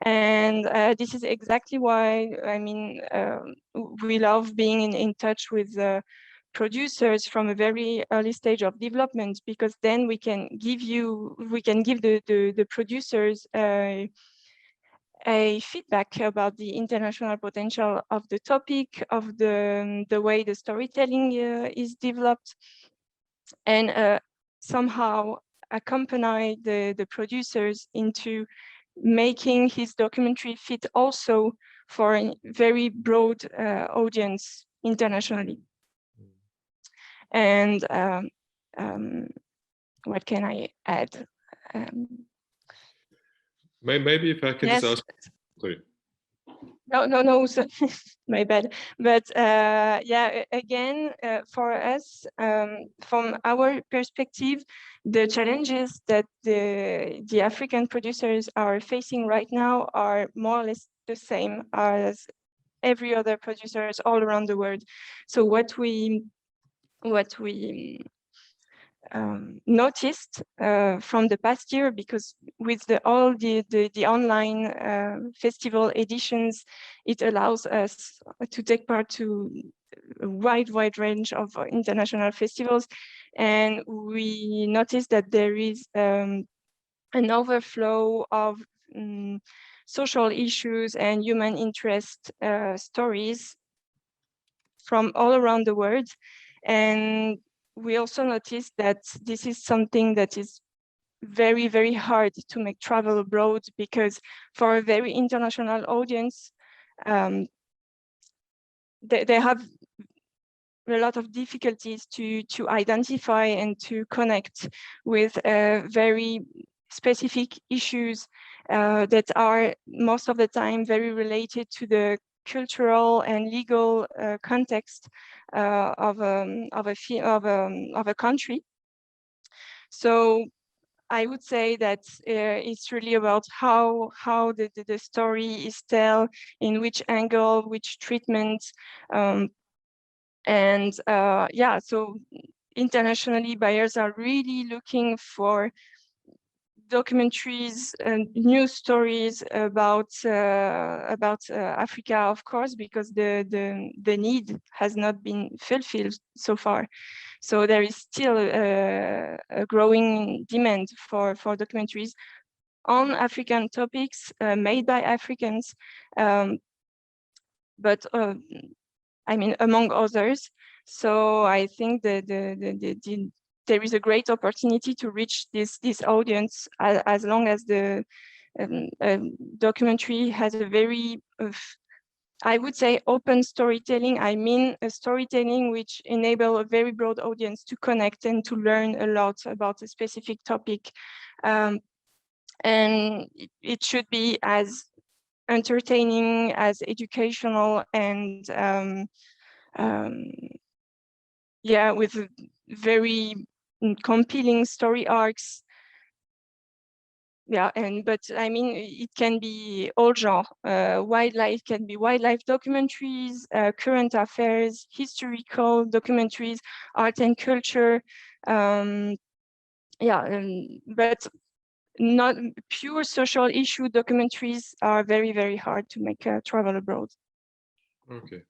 And this is exactly why, I mean, we love being in touch with producers from a very early stage of development, because then we can give the producers a feedback about the international potential of the topic, of the way the storytelling is developed, and somehow accompany the producers into making his documentary fit also for a very broad audience internationally. And what can I add? Maybe if I can yes. just ask, sorry. No, so, my bad. But yeah, again, for us, from our perspective, the challenges that the African producers are facing right now are more or less the same as every other producers all around the world. So what we noticed from the past year, because with all the online festival editions, it allows us to take part to a wide range of international festivals, and we noticed that there is an overflow of social issues and human interest stories from all around the world. And we also noticed that this is something that is very hard to make travel abroad, because for a very international audience, they have a lot of difficulties to identify and to connect with very specific issues that are most of the time very related to the cultural and legal context of a country. So I would say that it's really about how the story is told, in which angle, which treatment, and yeah. So internationally, buyers are really looking for documentaries and news stories about Africa, of course, because the need has not been fulfilled so far. So there is still a growing demand for documentaries on African topics made by Africans, but I mean, among others. So I think that there is a great opportunity to reach this audience as long as the documentary has a very, I would say, open storytelling. I mean, a storytelling which enable a very broad audience to connect and to learn a lot about a specific topic. And it should be as entertaining, as educational, and yeah, with very compelling story arcs. Yeah, but I mean, it can be all genre. Wildlife can be wildlife documentaries, current affairs, historical documentaries, art and culture. Yeah, but not pure social issue documentaries are very hard to make travel abroad. Okay.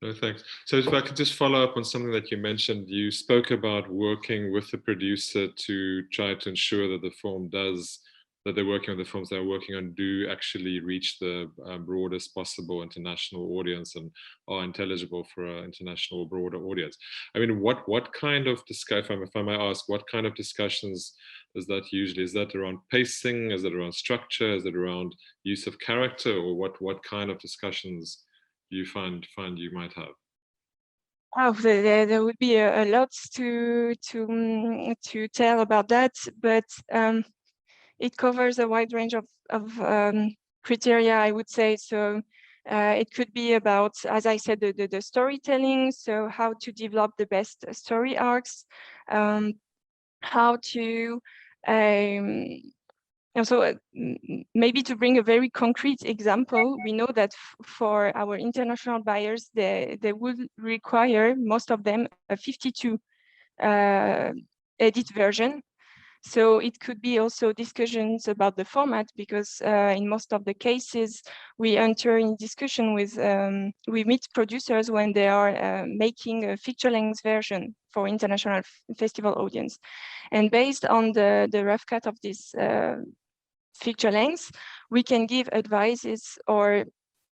No, thanks. So if I could just follow up on something that you mentioned, you spoke about working with the producer to try to ensure that the film that they're working on the films they're working on do actually reach the broadest possible international audience and are intelligible for an international broader audience. I mean, what kind of discussion, if I may ask, what kind of discussions is that usually? Is that around pacing? Is it around structure? Is it around use of character? Or what kind of discussions you find you might have? Oh, there would be a lot to tell about that, but it covers a wide range of criteria, I would say. So it could be about, as I said, the storytelling. So how to develop the best story arcs, how to and so maybe to bring a very concrete example, we know that for our international buyers, they would require, most of them, a 52 edit version. So it could be also discussions about the format, because in most of the cases, we enter in discussion with, we meet producers when they are making a feature-length version for international festival audience. And based on the rough cut of this feature lengths, we can give advices or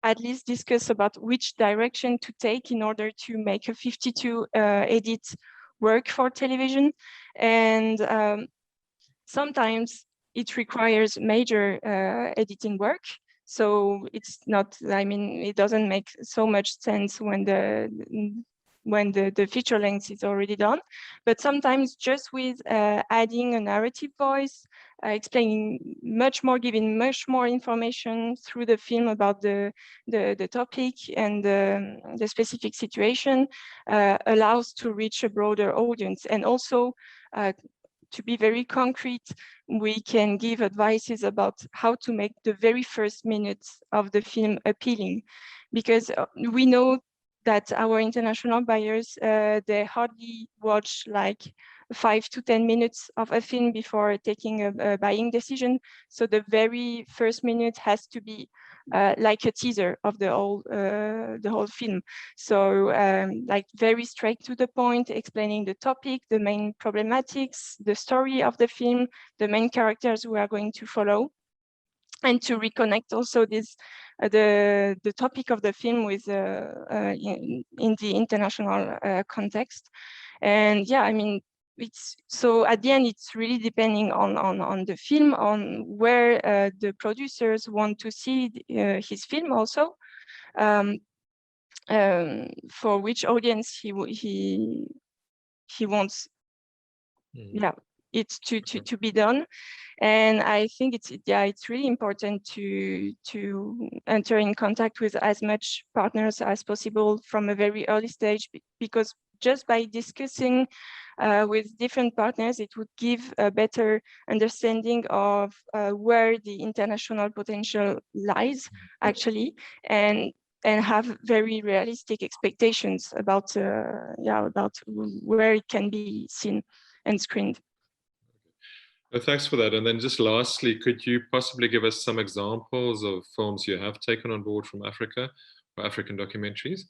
at least discuss about which direction to take in order to make a 52 edit work for television. And sometimes it requires major editing work. So it's not, I mean, it doesn't make so much sense when the feature length is already done. But sometimes just with adding a narrative voice, explaining much more, giving much more information through the film about the topic and the specific situation allows to reach a broader audience. And also, to be very concrete, we can give advices about how to make the very first minutes of the film appealing, because we know that our international buyers, they hardly watch like 5 to 10 minutes of a film before taking a buying decision. So the very first minute has to be like a teaser of the whole film. So like very straight to the point, explaining the topic, the main problematics, the story of the film, the main characters we are going to follow, and to reconnect also this the topic of the film with in the international context. And yeah, I mean, it's so at the end it's really depending on the film, on where the producers want to see his film also, for which audience he wants yeah it to be done. And I think it's really important to enter in contact with as much partners as possible from a very early stage, because just by discussing with different partners, it would give a better understanding of where the international potential lies actually, and have very realistic expectations about about where it can be seen and screened. Thanks for that. And then just lastly, could you possibly give us some examples of films you have taken on board from Africa or African documentaries?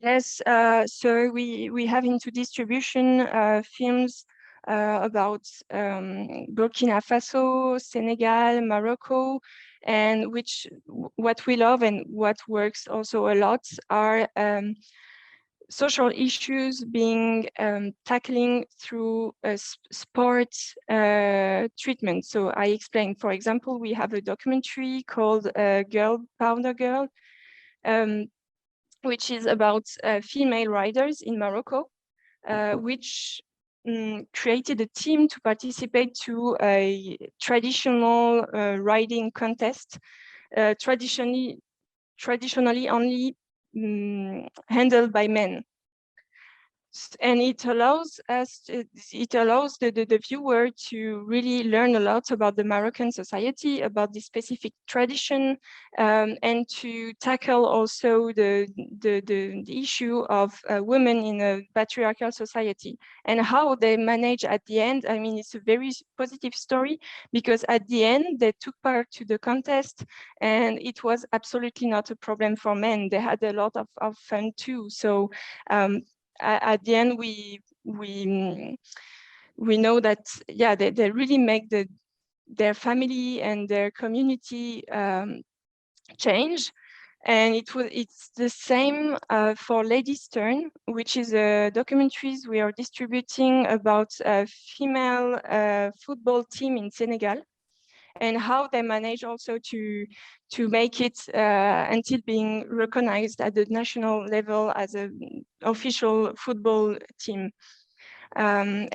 Yes, so we have into distribution films about Burkina Faso, Senegal, Morocco, and what we love and what works also a lot are social issues being tackling through a sport treatment. So I explained, for example, we have a documentary called Girl Powder Girl, which is about female riders in Morocco, which created a team to participate to a traditional riding contest, traditionally only handled by men. And it allows the viewer to really learn a lot about the Moroccan society, about the specific tradition, and to tackle also the issue of women in a patriarchal society and how they manage at the end. I mean, it's a very positive story, because at the end they took part to the contest and it was absolutely not a problem for men. They had a lot of fun too. So at the end, we know that they really make their family and their community change. And it's the same for Ladies Turn, which is a documentaries we are distributing about a female football team in Senegal, and how they manage also to make it until being recognized at the national level as an official football team. And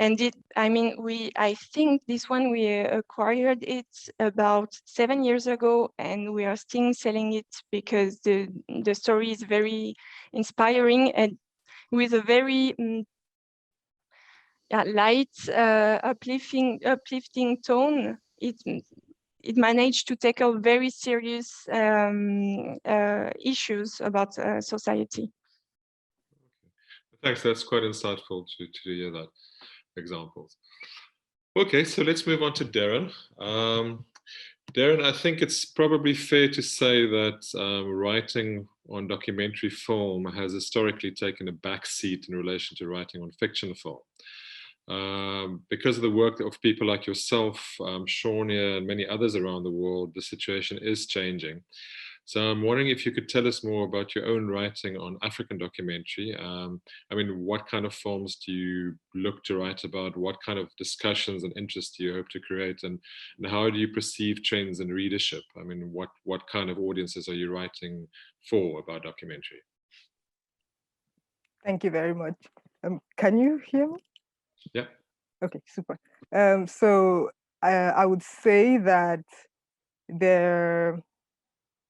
I think this one we acquired it about 7 years ago, and we are still selling it because the story is very inspiring and with a very light, uplifting tone. It managed to tackle very serious issues about society. Thanks, that's quite insightful to hear that examples. Okay, so let's move on to DERIN. DERIN, I think it's probably fair to say that writing on documentary film has historically taken a back seat in relation to writing on fiction film. Because of the work of people like yourself, Shaunia, and many others around the world, the situation is changing. So I'm wondering if you could tell us more about your own writing on African documentary. I mean, what kind of films do you look to write about? What kind of discussions and interests do you hope to create? And how do you perceive trends in readership? I mean, what kind of audiences are you writing for about documentary? Thank you very much. Can you hear me? Yeah. Okay, super. So I would say that there,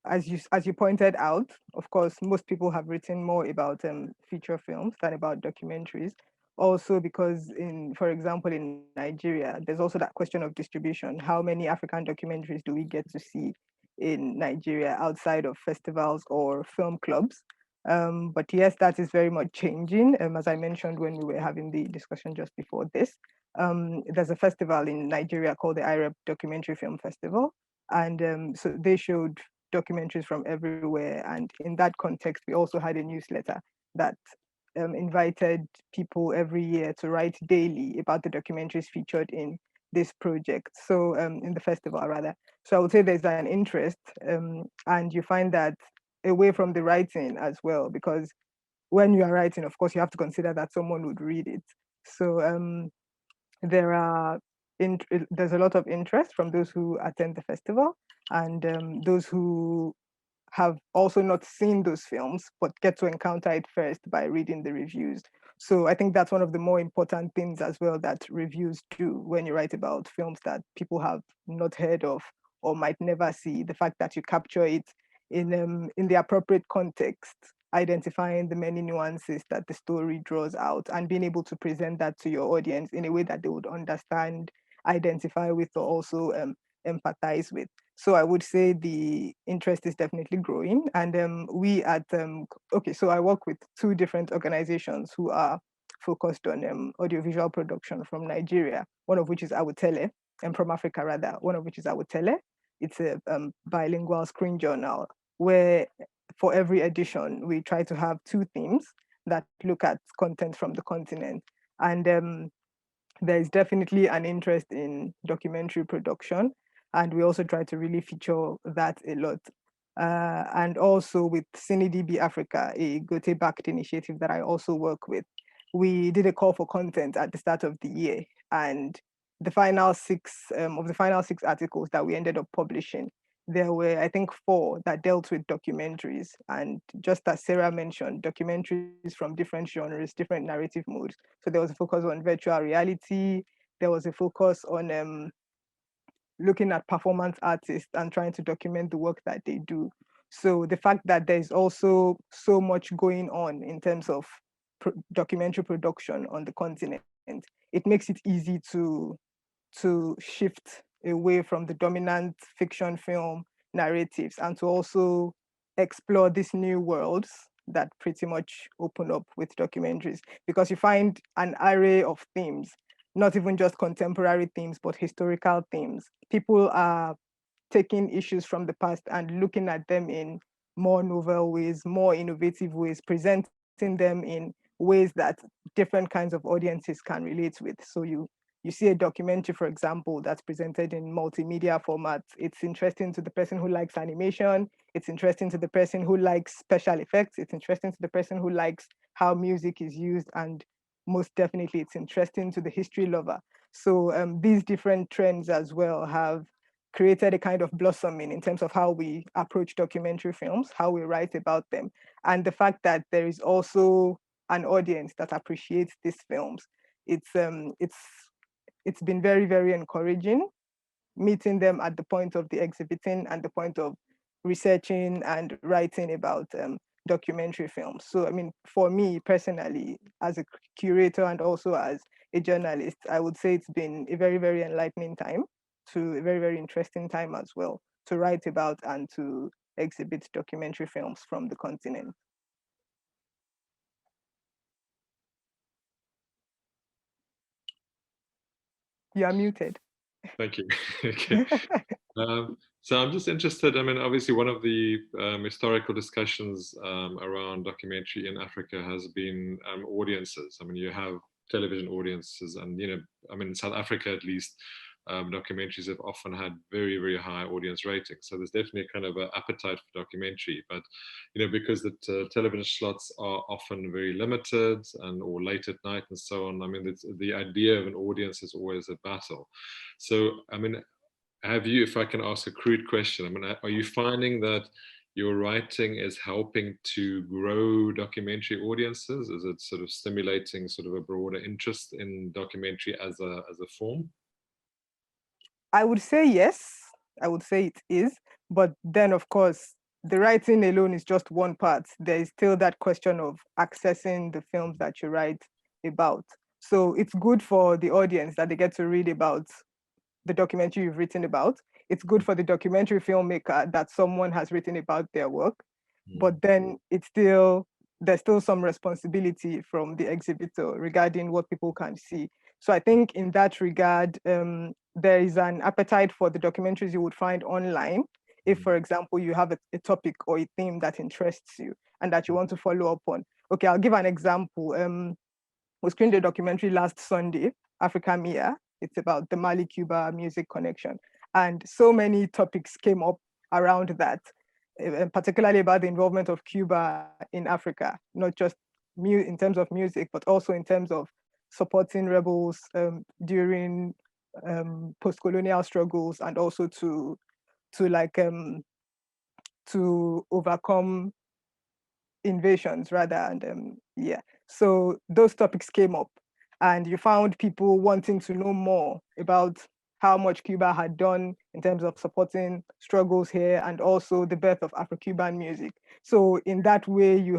as you pointed out, of course, most people have written more about feature films than about documentaries. Also because for example, in Nigeria, there's also that question of distribution. How many African documentaries do we get to see in Nigeria outside of festivals or film clubs? But yes, that is very much changing. As I mentioned when we were having the discussion just before this, there's a festival in Nigeria called the IREP Documentary Film Festival. And so they showed documentaries from everywhere. And in that context, we also had a newsletter that invited people every year to write daily about the documentaries featured in this project. So in the festival rather. So I would say there's an interest, and you find that away from the writing as well, because when you are writing, of course, you have to consider that someone would read it. So there's a lot of interest from those who attend the festival, and those who have also not seen those films, but get to encounter it first by reading the reviews. So I think that's one of the more important things as well that reviews do when you write about films that people have not heard of or might never see. The fact that you capture it in the appropriate context, identifying the many nuances that the story draws out, and being able to present that to your audience in a way that they would understand, identify with, or also empathize with. So I would say the interest is definitely growing. And we at, okay, so I work with two different organizations who are focused on audiovisual production from Nigeria, one of which is Awutele, and from Africa rather, one of which is Awutele. It's a bilingual screen journal where for every edition, we try to have two themes that look at content from the continent. And there is definitely an interest in documentary production, and we also try to really feature that a lot. And also with CineDB Africa, a Goethe-backed initiative that I also work with, we did a call for content at the start of the year, and the final six articles that we ended up publishing, there were, I think, 4 that dealt with documentaries. And just as Sarah mentioned, documentaries from different genres, different narrative modes. So there was a focus on virtual reality. There was a focus on looking at performance artists and trying to document the work that they do. So the fact that there's also so much going on in terms of documentary production on the continent, it makes it easy to shift away from the dominant fiction film narratives and to also explore these new worlds that pretty much open up with documentaries, because you find an array of themes, not even just contemporary themes, but historical themes. People are taking issues from the past and looking at them in more novel ways, more innovative ways, presenting them in ways that different kinds of audiences can relate with. So you see a documentary, for example, that's presented in multimedia formats. It's interesting to the person who likes animation. It's interesting to the person who likes special effects. It's interesting to the person who likes how music is used. And most definitely, it's interesting to the history lover. So these different trends as well have created a kind of blossoming in terms of how we approach documentary films, how we write about them. And the fact that there is also an audience that appreciates these films. It's been very, very encouraging meeting them at the point of the exhibiting and the point of researching and writing about documentary films. So, I mean, for me personally, as a curator and also as a journalist, I would say it's been a very, very enlightening time, to a very, very interesting time as well, to write about and to exhibit documentary films from the continent. You are muted. Thank you. Okay. So I'm just interested, I mean, obviously one of the historical discussions around documentary in Africa has been audiences. I mean, you have television audiences, and I mean, in South Africa at least, documentaries have often had very, very high audience ratings. So there's definitely a kind of an appetite for documentary, but because the television slots are often very limited or late at night and so on. I mean, the idea of an audience is always a battle. So I mean, have you, if I can ask a crude question, I mean, are you finding that your writing is helping to grow documentary audiences? Is it sort of stimulating sort of a broader interest in documentary as a form? I would say yes, I would say it is, but then of course, the writing alone is just one part. There is still that question of accessing the films that you write about. So it's good for the audience that they get to read about the documentary you've written about. It's good for the documentary filmmaker that someone has written about their work, but then there's still some responsibility from the exhibitor regarding what people can see. So I think in that regard, there is an appetite for the documentaries you would find online. If, for example, you have a topic or a theme that interests you and that you want to follow up on. Okay, I'll give an example. We screened a documentary last Sunday, Africa Mia. It's about the Mali-Cuba music connection. And so many topics came up around that, particularly about the involvement of Cuba in Africa, not just in terms of music, but also in terms of supporting rebels during post-colonial struggles, and also to overcome invasions rather. And yeah, so those topics came up, and you found people wanting to know more about how much Cuba had done in terms of supporting struggles here, and also the birth of Afro-Cuban music. So in that way, you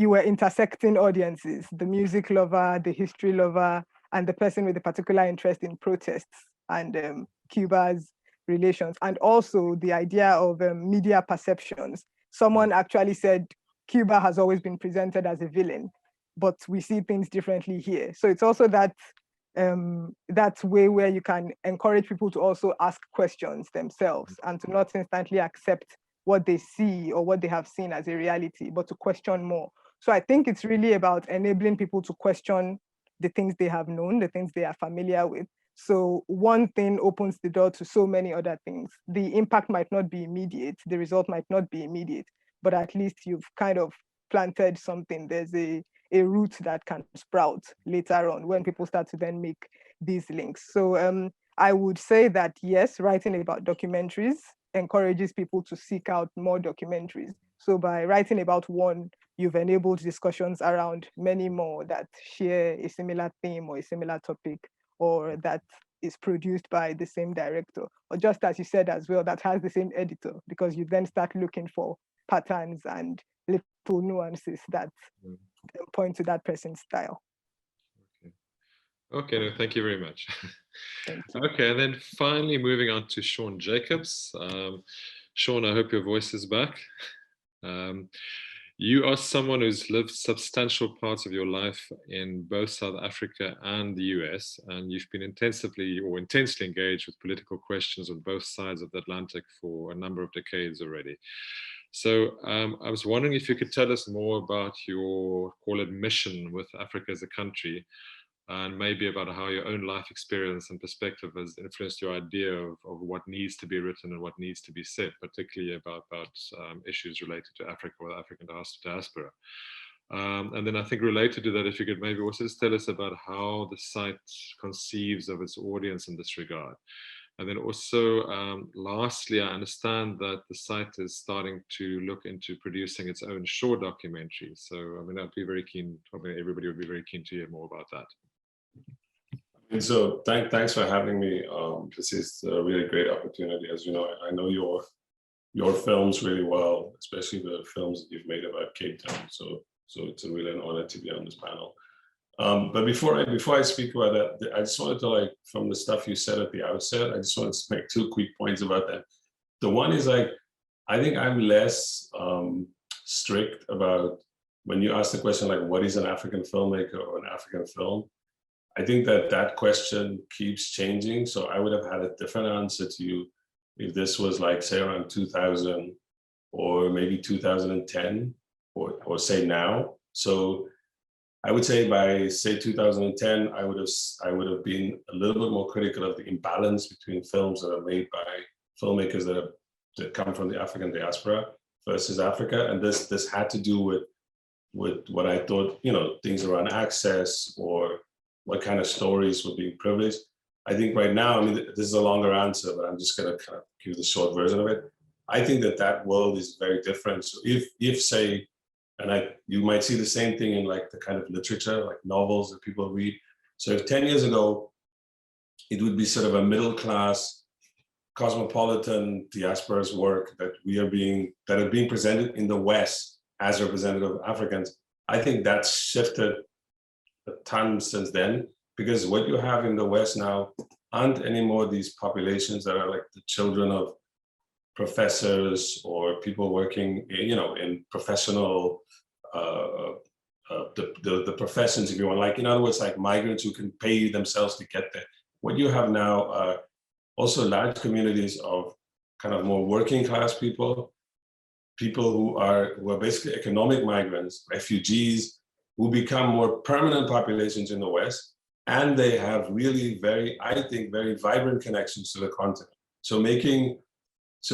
were intersecting audiences, the music lover, the history lover, and the person with a particular interest in protests and Cuba's relations, and also the idea of media perceptions. Someone actually said Cuba has always been presented as a villain, but we see things differently here. So it's also that way where you can encourage people to also ask questions themselves and to not instantly accept what they see or what they have seen as a reality, but to question more. So I think it's really about enabling people to question the things they have known, the things they are familiar with. So one thing opens the door to so many other things. The impact might not be immediate, the result might not be immediate, but at least you've kind of planted something. There's a root that can sprout later on when people start to then make these links. So I would say that yes, writing about documentaries encourages people to seek out more documentaries. So by writing about one, you've enabled discussions around many more that share a similar theme or a similar topic, or that is produced by the same director, or just as you said as well, that has the same editor, because you then start looking for patterns and little nuances that point to that person's style. Okay, no, thank you very much. Thank you. Okay, and then finally moving on to Sean Jacobs. Sean, I hope your voice is back. You are someone who's lived substantial parts of your life in both South Africa and the US, and you've been intensely engaged with political questions on both sides of the Atlantic for a number of decades already. So I was wondering if you could tell us more about your, call it, mission with Africa as a country, and maybe about how your own life experience and perspective has influenced your idea of what needs to be written and what needs to be said, particularly about issues related to Africa or the African diaspora. And then I think related to that, if you could maybe also just tell us about how the site conceives of its audience in this regard. And then also, lastly, I understand that the site is starting to look into producing its own short documentaries. So, I mean, I'd be very keen, probably everybody would be very keen to hear more about that. And so thanks for having me. This is a really great opportunity. As you know, I know your films really well, especially the films that you've made about Cape Town. So it's really an honor to be on this panel. But before I speak about that, I just wanted to, from the stuff you said at the outset, I just wanted to make 2 quick points about that. The one is I think I'm less strict about when you ask the question, what is an African filmmaker or an African film? I think that question keeps changing. So I would have had a different answer to you if this was say around 2000 or maybe 2010 or say now. So I would say by say 2010, I would have been a little bit more critical of the imbalance between films that are made by filmmakers that come from the African diaspora versus Africa, and this had to do with what I thought, you know, things around access or what kind of stories were being privileged. I think right now, I mean, this is a longer answer, but I'm just going to kind of give the short version of it. I think that world is very different. So if say, and you might see the same thing in like the kind of literature, like novels that people read. So if 10 years ago, it would be sort of a middle class, cosmopolitan diaspora's work that are being presented in the West as representative of Africans. I think that's shifted a ton since then, because what you have in the West now aren't anymore these populations that are like the children of professors or people working, you know, in professional, the professions, if you want, like in other words, like migrants who can pay themselves to get there. What you have now are also large communities of kind of more working class people who are basically economic migrants, refugees, who become more permanent populations in the West, and they have really I think very vibrant connections to the continent. So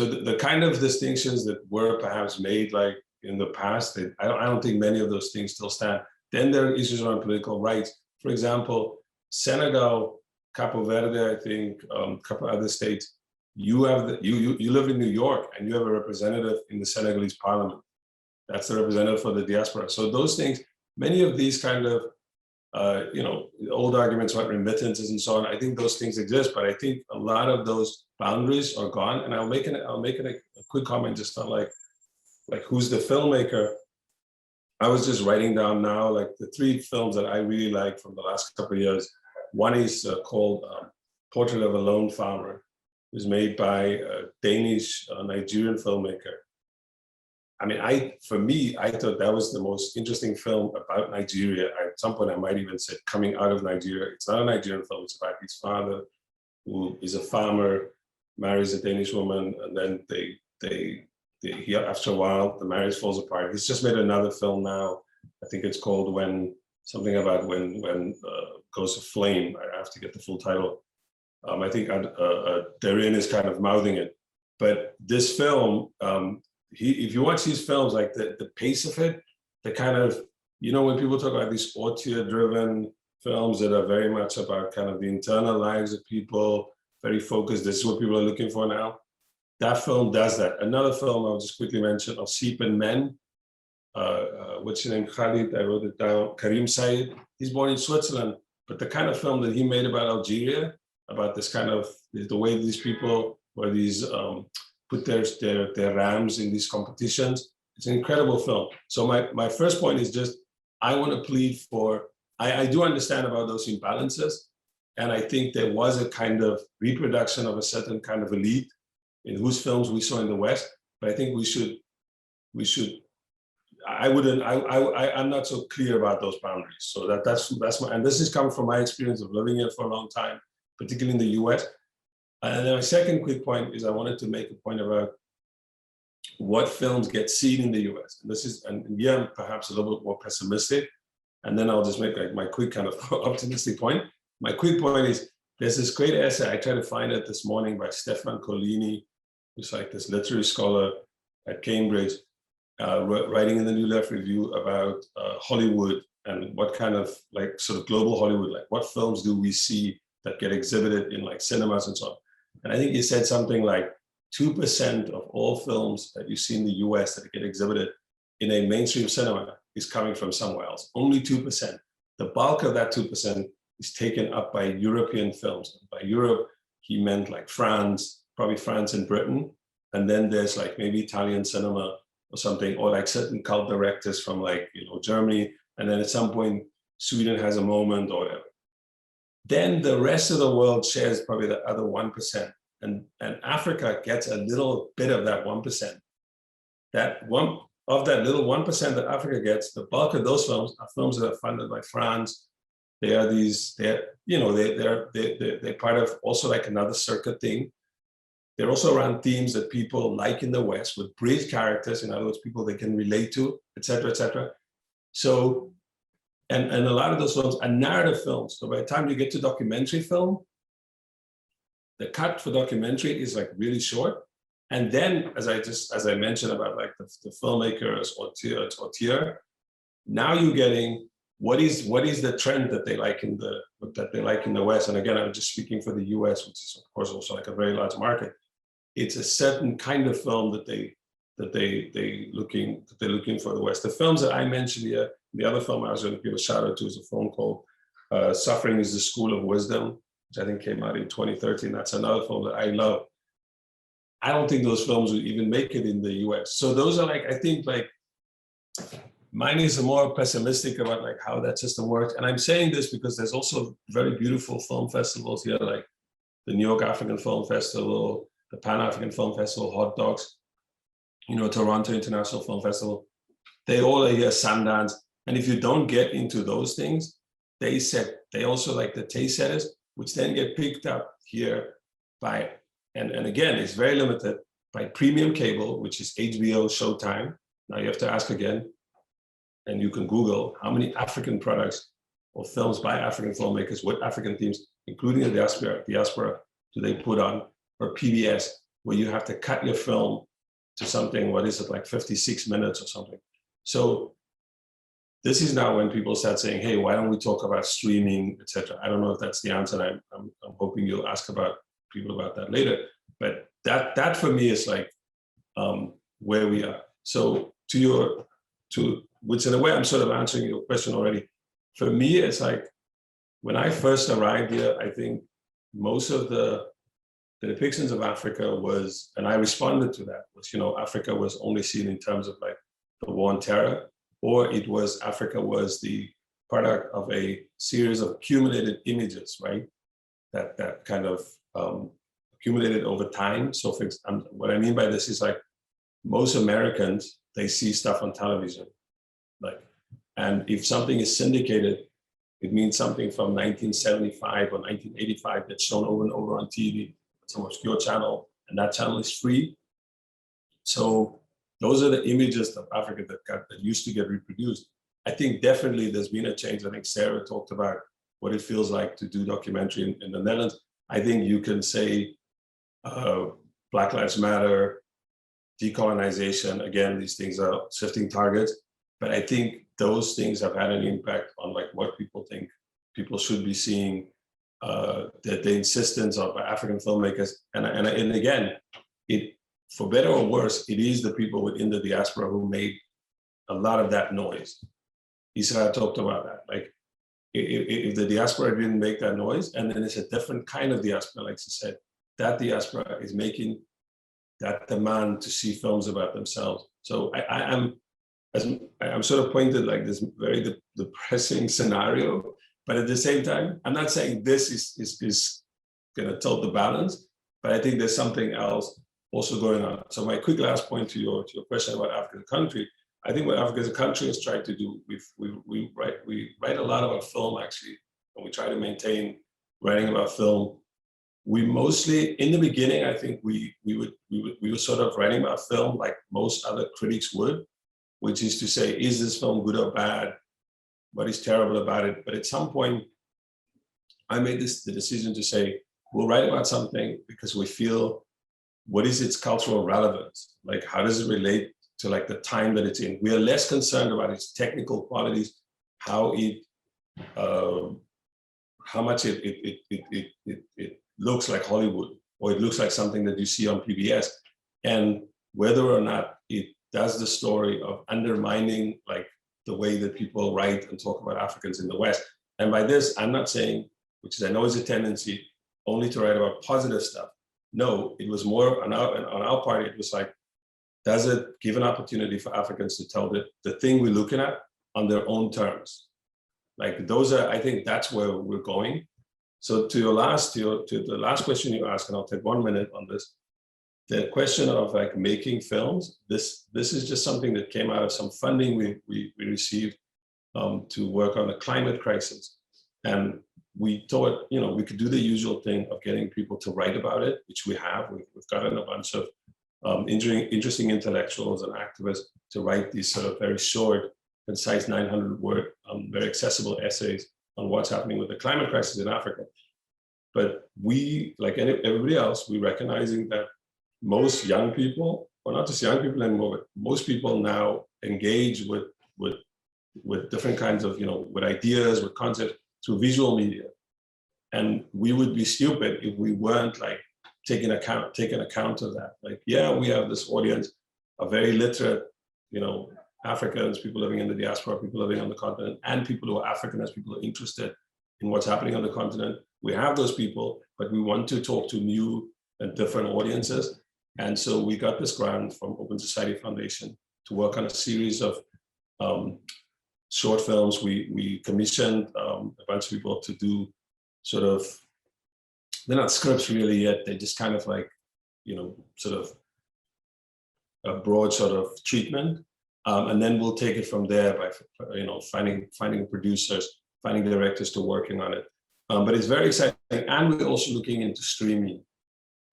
the kind of distinctions that were perhaps made like in the past, I don't think many of those things still stand. Then there are issues around political rights. For example, Senegal, Capo Verde, I think, a couple other states, you live in New York and you have a representative in the Senegalese parliament. That's the representative for the diaspora. So those things, many of these kind of, you know, old arguments about remittances and so on, I think those things exist, but I think a lot of those boundaries are gone. And I'll make a quick comment just on like who's the filmmaker. I was just writing down now like the 3 films that I really like from the last couple of years. One is called Portrait of a Lone Farmer. It was made by a Danish Nigerian filmmaker. I mean, for me, I thought that was the most interesting film about Nigeria. At some point, I might even say coming out of Nigeria. It's not a Nigerian film. It's about his father, who is a farmer, marries a Danish woman, and then after a while, the marriage falls apart. He's just made another film now. I think it's called When Goes a Flame. I have to get the full title. I think DERIN is kind of mouthing it. But this film, if you watch these films, like the pace of it, the kind of, you know, when people talk about these auteur-driven films that are very much about kind of the internal lives of people, very focused, this is what people are looking for now. That film does that. Another film I'll just quickly mention, Of Sheep and Men, what's his name, Khalid, I wrote it down, Karim Said. He's born in Switzerland, but the kind of film that he made about Algeria, about this kind of, the way these people, where these, put their rams in these competitions. It's an incredible film. So my first point is just, I want to plead for, I do understand about those imbalances. And I think there was a kind of reproduction of a certain kind of elite in whose films we saw in the West. But I think I'm not so clear about those boundaries. So that's my, and this has come from my experience of living here for a long time, particularly in the US. And then my second quick point is I wanted to make a point about what films get seen in the US. And this is, and yeah, perhaps a little bit more pessimistic. And then I'll just make like my quick kind of optimistic point. My quick point is, there's this great essay, I tried to find it this morning, by Stefan Collini, who's like this literary scholar at Cambridge, writing in the New Left Review about Hollywood and what kind of like sort of global Hollywood, like what films do we see that get exhibited in like cinemas and so on. And I think he said something like 2% of all films that you see in the US that get exhibited in a mainstream cinema is coming from somewhere else, only 2%. The bulk of that 2% is taken up by European films. By Europe, he meant like France, probably France and Britain. And then there's like maybe Italian cinema or something, or like certain cult directors from like, you know, Germany. And then at some point, Sweden has a moment or whatever. Then the rest of the world shares probably the other 1%. And Africa gets a little bit of that 1%. Of that little 1% that Africa gets, the bulk of those films are films that are funded by France. They are they're part of also like another circuit thing. They're also around themes that people like in the West with bridge characters, in other words, people they can relate to, et cetera, et cetera. So And a lot of those films are narrative films. So by the time you get to documentary film, the cut for documentary is like really short. And then, as I mentioned about like the filmmakers or tier, now you're getting what is the trend that they like in the West. And again, I'm just speaking for the US, which is of course also like a very large market. It's a certain kind of film that they're looking for the West. The films that I mentioned here, the other film I was going to give a shout out to is a film called Suffering is the School of Wisdom, which I think came out in 2013. That's another film that I love. I don't think those films would even make it in the US. So those are like, I think like, mine is more pessimistic about like how that system works. And I'm saying this because there's also very beautiful film festivals here, like the New York African Film Festival, the Pan-African Film Festival, Hot Docs, you know, Toronto International Film Festival. They all are here, Sundance. And if you don't get into those things, they also like the taste setters, which then get picked up here by, and again, it's very limited, by premium cable, which is HBO, Showtime. Now you have to ask again, and you can Google how many African products or films by African filmmakers with African themes, including the diaspora, do they put on, or PBS, where you have to cut your film to something, what is it, like 56 minutes or something. So this is now when people start saying, hey, why don't we talk about streaming, etc. I don't know if that's the answer. I'm hoping you'll ask people about that later. But that for me is like where we are. So which in a way I'm sort of answering your question already. For me, it's like, when I first arrived here, I think most of the depictions of Africa was, and I responded to that, was, you know, Africa was only seen in terms of like the war on terror, or it was Africa was the product of a series of accumulated images, right? That kind of accumulated over time. So what I mean by this is like, most Americans, they see stuff on television. Like, and if something is syndicated, it means something from 1975 or 1985 that's shown over and over on TV. It's an obscure channel, and that channel is free. So those are the images of Africa that used to get reproduced. I think definitely there's been a change. I think Sarah talked about what it feels like to do documentary in the Netherlands. I think you can say Black Lives Matter, decolonization, again, these things are shifting targets. But I think those things have had an impact on like what people think people should be seeing, that the insistence of African filmmakers. And again, for better or worse, it is the people within the diaspora who made a lot of that noise. ISSRAA talked about that. Like, if the diaspora didn't make that noise, and then it's a different kind of diaspora, like she said, that diaspora is making that demand to see films about themselves. So I'm sort of pointed like this very depressing scenario, but at the same time, I'm not saying this is going to tilt the balance, but I think there's something else also going on. So my quick last point to your question about Africa as a country, I think what Africa as a country has tried to do, we write a lot about film actually, and we try to maintain writing about film. We mostly, in the beginning, I think we were sort of writing about film like most other critics would, which is to say, is this film good or bad? What is terrible about it? But at some point, I made the decision to say, we'll write about something because we feel, what is its cultural relevance? Like, how does it relate to like the time that it's in? We are less concerned about its technical qualities, how much it looks like Hollywood, or it looks like something that you see on PBS, and whether or not it does the story of undermining like the way that people write and talk about Africans in the West. And by this, I'm not saying, which I know is a tendency, only to write about positive stuff. No, it was more on our part, it was like, does it give an opportunity for Africans to tell the thing we're looking at on their own terms? Like those are, I think that's where we're going. So to the last question you asked, and I'll take 1 minute on this, the question of like making films, this is just something that came out of some funding we received to work on the climate crisis. And we thought, you know, we could do the usual thing of getting people to write about it, which we have. We've gotten a bunch of interesting intellectuals and activists to write these sort of very short concise 900-word, very accessible essays on what's happening with the climate crisis in Africa. But we, like everybody else, we're recognizing that most young people, or not just young people anymore, but most people now engage with different kinds of, with ideas, with concepts through visual media. And we would be stupid if we weren't like taking account of that. Like, yeah, we have this audience of very literate, Africans, people living in the diaspora, people living on the continent, and people who are African as people who are interested in what's happening on the continent. We have those people, but we want to talk to new and different audiences. And so we got this grant from Open Society Foundation to work on a series of short films. We commissioned a bunch of people to do sort of, they're not scripts really yet, they're just kind of like, sort of a broad sort of treatment. And then we'll take it from there by, finding producers, finding directors to working on it. But it's very exciting. And we're also looking into streaming.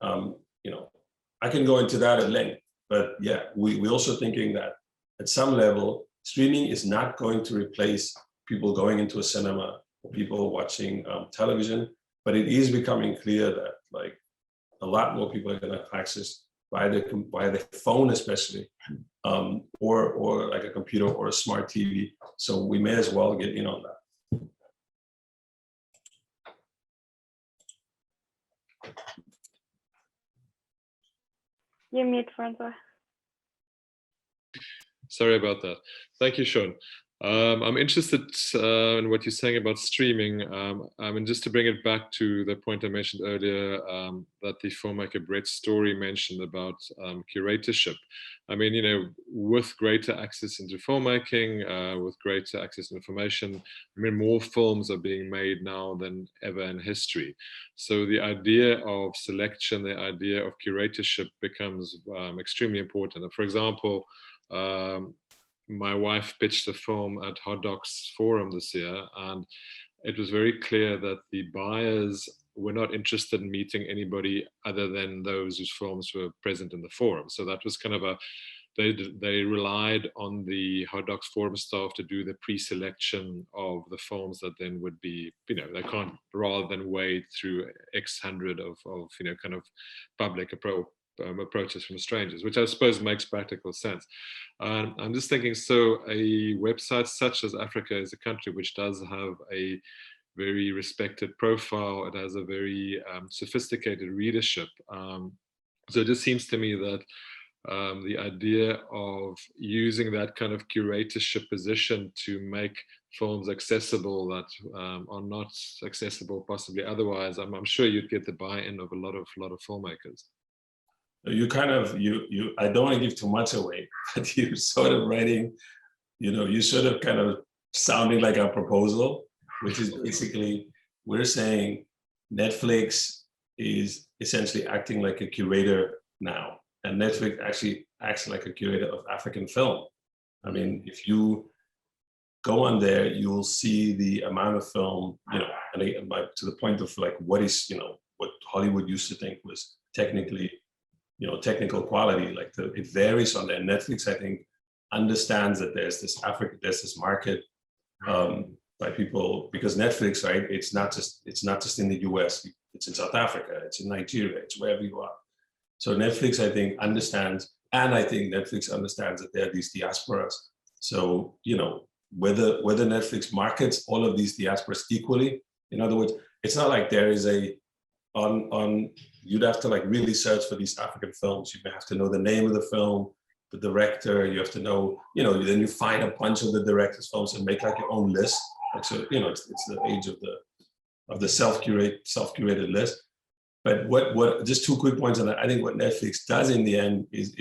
I can go into that at length, but yeah, we're also thinking that at some level, streaming is not going to replace people going into a cinema or people watching television, but it is becoming clear that like a lot more people are going to have access via the phone, especially, or like a computer or a smart TV. So we may as well get in on that. You're mute, Francois. Sorry about that. Thank you, Sean. I'm interested in what you're saying about streaming. And just to bring it back to the point I mentioned earlier, that the filmmaker Brett's story mentioned about curatorship. I mean, with greater access into filmmaking, with greater access to information, I mean, more films are being made now than ever in history. So the idea of selection, the idea of curatorship becomes extremely important. For example, my wife pitched a film at Hot Docs Forum this year, and it was very clear that the buyers were not interested in meeting anybody other than those whose films were present in the forum. So that was kind of they relied on the Hot Docs Forum staff to do the pre-selection of the films that then would be, they can't, rather than wade through X hundred of kind of public approaches from strangers, which I suppose makes practical sense. I'm just thinking, so a website such as Africa is a country which does have a very respected profile, it has a very sophisticated readership. So it just seems to me that the idea of using that kind of curatorship position to make films accessible that are not accessible possibly otherwise, I'm sure you'd get the buy-in of a lot of filmmakers. You kind of, I don't want to give too much away, but you're sort of writing, you sort of kind of sounding like a proposal, which is basically, we're saying Netflix is essentially acting like a curator now. And Netflix actually acts like a curator of African film. I mean, if you go on there, you'll see the amount of film, and to the point of like, what is, what Hollywood used to think was technically, technical quality, like it varies on there. Netflix, I think, understands that there's this market by people, because Netflix, right? It's not just in the US, it's in South Africa, it's in Nigeria, it's wherever you are. So Netflix, I think, understands, and I think Netflix understands that there are these diasporas. So, whether Netflix markets all of these diasporas equally, in other words, it's not like there is you'd have to like really search for these African films. You have to know the name of the film, the director, you have to know, then you find a bunch of the director's films and make like your own list. Like, so, it's the age of the self-curated list. But what just two quick points on that. I think what Netflix does in the end is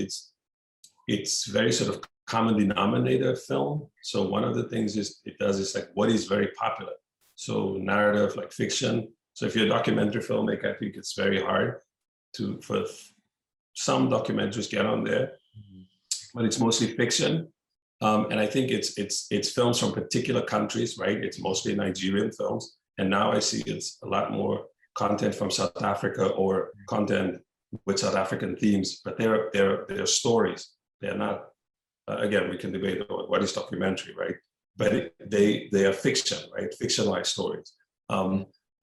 it's very sort of common denominator film. So one of the things it does is like what is very popular. So narrative, like fiction. So if you're a documentary filmmaker, I think it's very hard for some documentaries get on there, but it's mostly fiction. And I think it's films from particular countries, right? It's mostly Nigerian films. And now I see it's a lot more content from South Africa or content with South African themes, but they're stories. They're not again, we can debate what is documentary, right? But they are fiction, right? Fictionalized stories.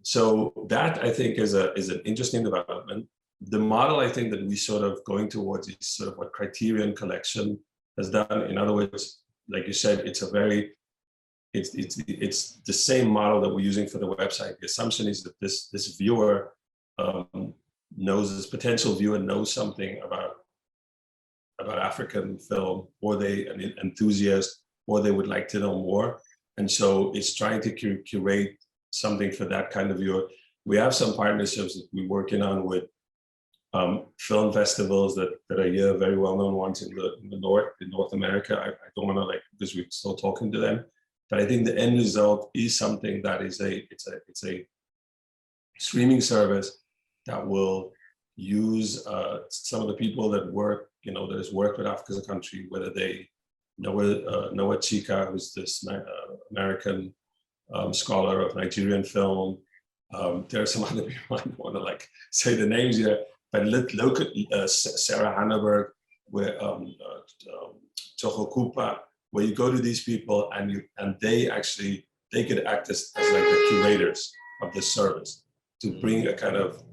So that I think is an interesting development. The model I think that we sort of going towards is sort of what Criterion Collection has done. In other words, like you said, it's the same model that we're using for the website. The assumption is that this viewer this potential viewer knows something about African film, or they an enthusiast, or they would like to know more. And so it's trying to curate something for that kind of viewer. We have some partnerships that we're working on with film festivals that are here, very well-known ones in North America. I don't want to because we're still talking to them, but I think the end result is something that is it's a streaming service that will use some of the people that work, that has worked with Africa as a country, whether they Noah Chika, who's this American scholar of Nigerian film. There are some other people, I don't want to say the names here, but local Sarah Hanneberg, where Chochokupa, where you go to these people and they could act as like the curators of the service to bring a kind of,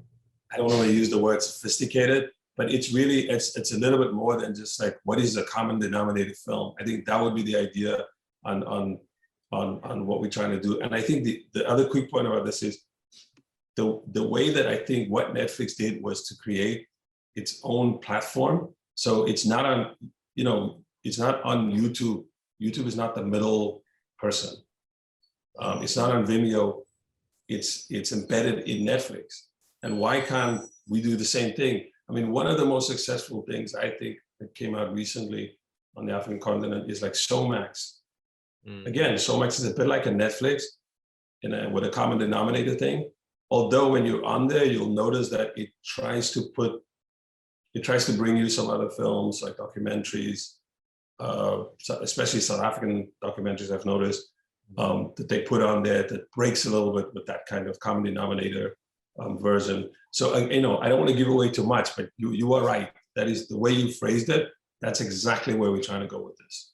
I don't want to use the word sophisticated, but it's really, it's a little bit more than just like, what is a common denominator film? I think that would be the idea on what we're trying to do. And I think the other quick point about this is the way that I think what Netflix did was to create its own platform. So it's not on, it's not on YouTube. YouTube is not the middle person. It's not on Vimeo. It's embedded in Netflix. And why can't we do the same thing? I mean, one of the most successful things I think that came out recently on the African continent is like Showmax. Again, Showmax is a bit like a Netflix with a common denominator thing. Although when you're on there, you'll notice that it tries to bring you some other films like documentaries, especially South African documentaries I've noticed that they put on there that breaks a little bit with that kind of common denominator version. So, I don't want to give away too much, but you are right. That is the way you phrased it. That's exactly where we're trying to go with this.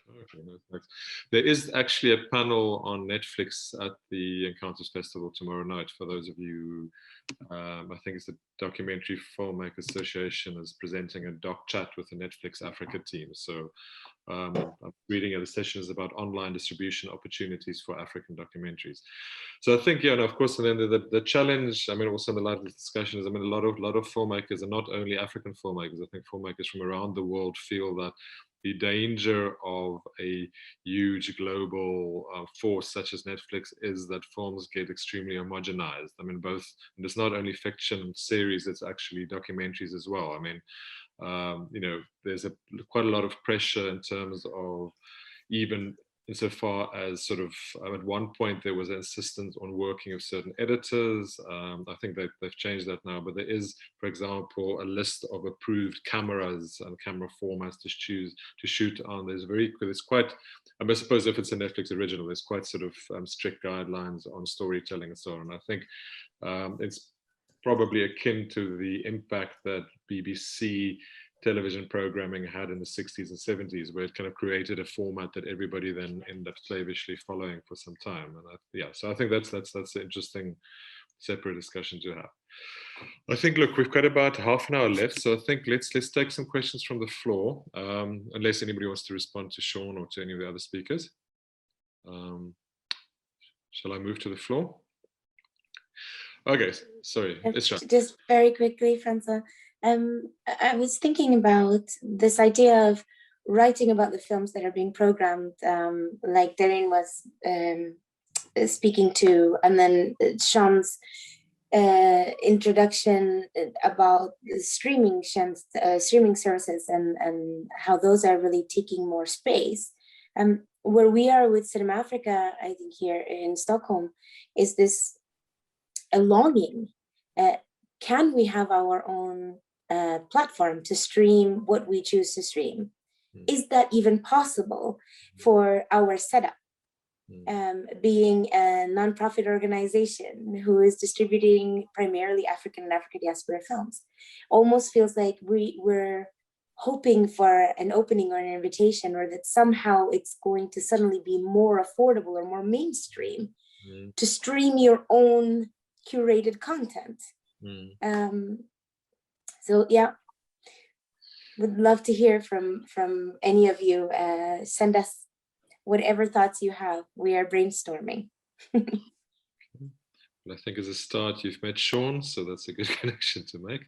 Okay, no, thanks. There is actually a panel on Netflix at the Encounters Festival tomorrow night. For those of you, I think it's the Documentary Filmmaker Association is presenting a doc chat with the Netflix Africa team. So I'm reading the session is about online distribution opportunities for African documentaries. So I think, yeah, and of course, and then the challenge, I mean, also in the light of this discussion is, I mean, a lot of filmmakers are not only African filmmakers. I think filmmakers from around the world feel that the danger of a huge global force such as Netflix is that films get extremely homogenized. I mean, and it's not only fiction series, it's actually documentaries as well. I mean, there's quite a lot of pressure in terms of even insofar as sort of at one point there was an insistence on working with certain editors. I think they've changed that now, but there is, for example, a list of approved cameras and camera formats to shoot on. There's quite, I suppose if it's a Netflix original, there's quite sort of strict guidelines on storytelling and so on. I think it's probably akin to the impact that BBC television programming had in the 60s and 70s, where it kind of created a format that everybody then ended up slavishly following for some time. And so I think that's an interesting separate discussion to have. I think, look, we've got about half an hour left, so I think let's take some questions from the floor, unless anybody wants to respond to Sean or to any of the other speakers. Shall I move to the floor? Okay, sorry, ISSRAA. Just very quickly, Francois. I was thinking about this idea of writing about the films that are being programmed, like DERIN was speaking to, and then Sean's introduction about streaming services and how those are really taking more space. Where we are with Cinemafrica, I think here in Stockholm, is this a longing. Can we have our own platform to stream what we choose to stream? Is that even possible for our setup? Being a nonprofit organization who is distributing primarily African and African diaspora films, almost feels like we're hoping for an opening or an invitation, or that somehow it's going to suddenly be more affordable or more mainstream to stream your own curated content. So yeah, would love to hear from any of you. Send us whatever thoughts you have. We are brainstorming. I think as a start, you've met Sean, so that's a good connection to make.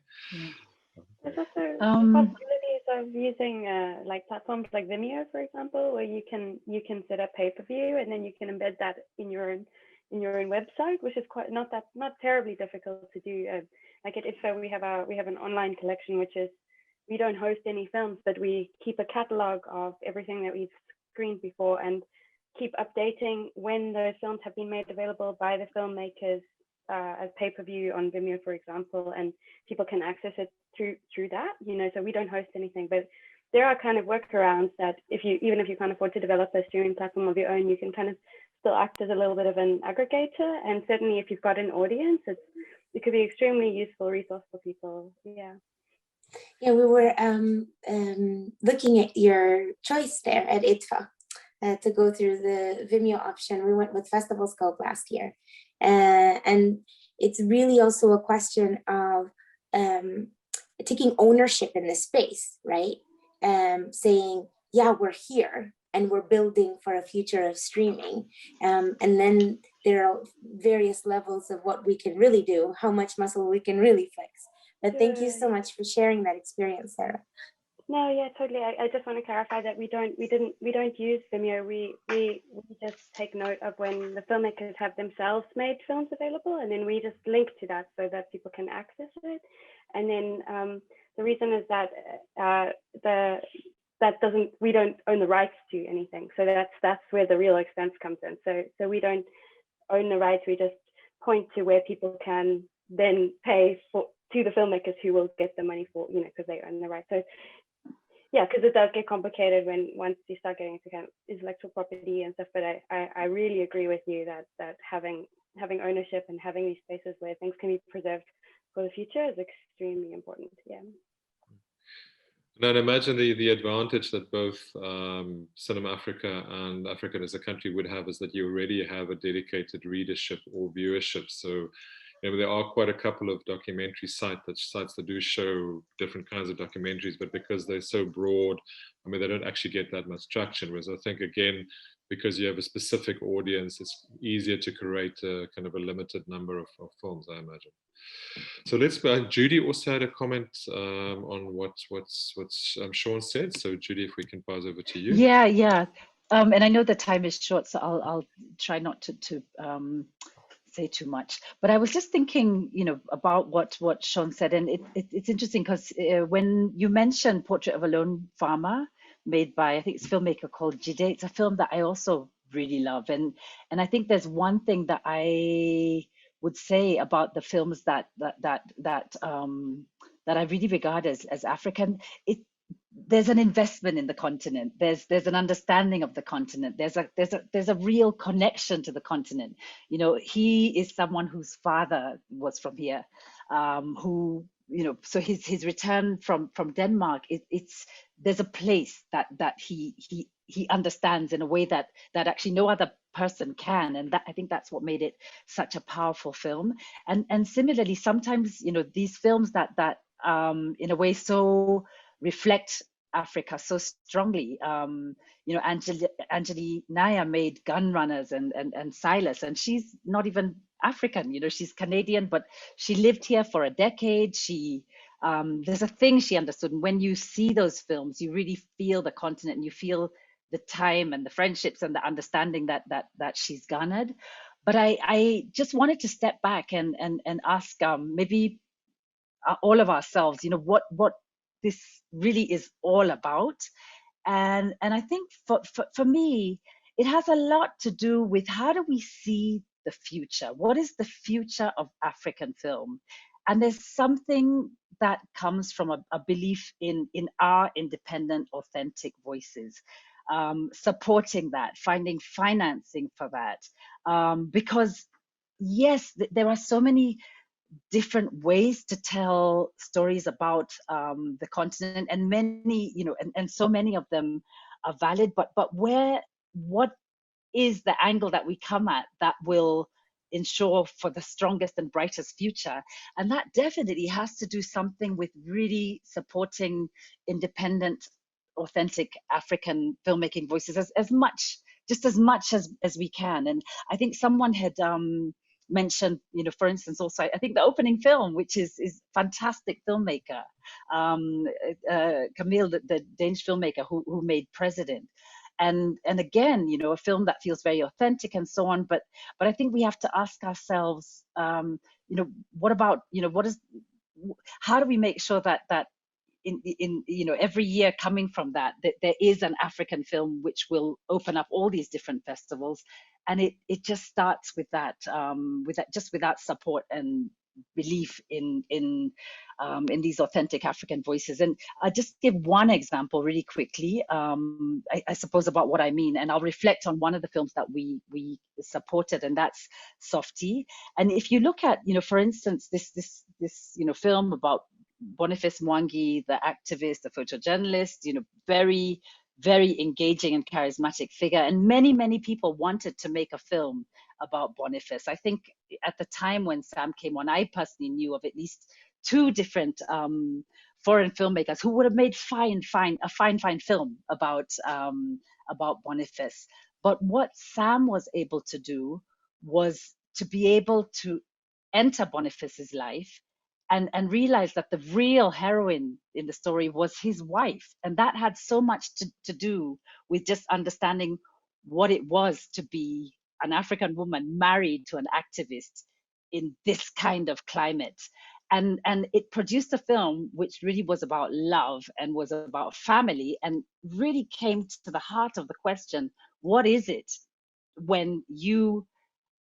There's also possibilities of using like platforms like Vimeo, for example, where you can set up pay-per-view and then you can embed that in your own website, which is quite not terribly difficult to do. Like at IDFA, we have an online collection, which is, we don't host any films, but we keep a catalog of everything that we've screened before and keep updating when those films have been made available by the filmmakers as pay-per-view on Vimeo, for example, and people can access it through that, you know. So we don't host anything, but there are kind of workarounds that even if you can't afford to develop a streaming platform of your own, you can kind of still act as a little bit of an aggregator. And certainly if you've got an audience, it could be extremely useful resource for people. Yeah, we were looking at your choice there at IDFA. To go through the Vimeo option. We went with Festival Scope last year. And it's really also a question of taking ownership in the space, right? Saying, yeah, we're here and we're building for a future of streaming. And then there are various levels of what we can really do, how much muscle we can really flex. But thank you so much for sharing that experience, Sarah. No, yeah, totally. I just want to clarify that we don't use Vimeo. We just take note of when the filmmakers have themselves made films available, and then we just link to that so that people can access it. And then the reason is that we don't own the rights to anything. So that's where the real expense comes in. So we don't own the rights. We just point to where people can then pay to the filmmakers who will get the money for, you know, because they own the rights. So yeah, because it does get complicated once you start getting into kind of intellectual property and stuff. But I really agree with you that having ownership and having these spaces where things can be preserved for the future is extremely important. Yeah. And I'd imagine the advantage that both Cinemafrica and Africa as a country would have is that you already have a dedicated readership or viewership. So you know, there are quite a couple of documentary sites that do show different kinds of documentaries, but because they're so broad, I mean, they don't actually get that much traction. Whereas I think, again, because you have a specific audience, it's easier to create a kind of a limited number of films, I imagine. So let's, Judy also had a comment on what Sean said. So Judy, if we can pass over to you. Yeah. And I know the time is short, so I'll try not to say too much. But I was just thinking, you know, about what Sean said, and it's interesting because when you mentioned Portrait of a Lone Farmer, made by, I think it's a filmmaker called JUDY, it's a film that I also really love, and I think there's one thing that I would say about the films that I really regard as African. There's an investment in the continent. There's an understanding of the continent. There's a real connection to the continent. You know, he is someone whose father was from here, who, you know, so his return from Denmark, there's a place that he understands in a way that actually no other person can, and that I think that's what made it such a powerful film. And similarly, sometimes, you know, these films that in a way so reflect Africa so strongly. You know, Anjali Naya made Gunrunners and Silas, and she's not even African, you know, she's Canadian, but she lived here for a decade. She there's a thing she understood, and when you see those films, you really feel the continent, and you feel the time and the friendships and the understanding that she's garnered. But I just wanted to step back and ask maybe all of ourselves, you know, what this really is all about. And I think for me, it has a lot to do with how do we see the future? What is the future of African film? And there's something that comes from a belief in our independent, authentic voices, supporting that, finding financing for that. Because yes, there are so many different ways to tell stories about the continent, and many, and so many of them are valid, but what is the angle that we come at that will ensure for the strongest and brightest future? And that definitely has to do something with really supporting independent, authentic African filmmaking voices as much as we can. And I think someone had mentioned, for instance, also I think the opening film, which is fantastic filmmaker, Camille, the Danish filmmaker who made President. And again, a film that feels very authentic and so on. But I think we have to ask ourselves, what about, how do we make sure that in every year coming from that there is an African film which will open up all these different festivals, and it just starts with that support and belief in these authentic African voices. And I'll just give one example really quickly, I suppose, about what I mean, and I'll reflect on one of the films that we supported, and that's Softy. And if you look at, for instance, this film about Boniface Mwangi, the activist, the photojournalist, very, very engaging and charismatic figure, and many people wanted to make a film about Boniface. I think at the time when Sam came on, I personally knew of at least 2 different foreign filmmakers who would have made a fine film about Boniface. But what Sam was able to do was to be able to enter Boniface's life and realize that the real heroine in the story was his wife. And that had so much to do with just understanding what it was to be an African woman married to an activist in this kind of climate. And it produced a film which really was about love and was about family, and really came to the heart of the question, what is it when you,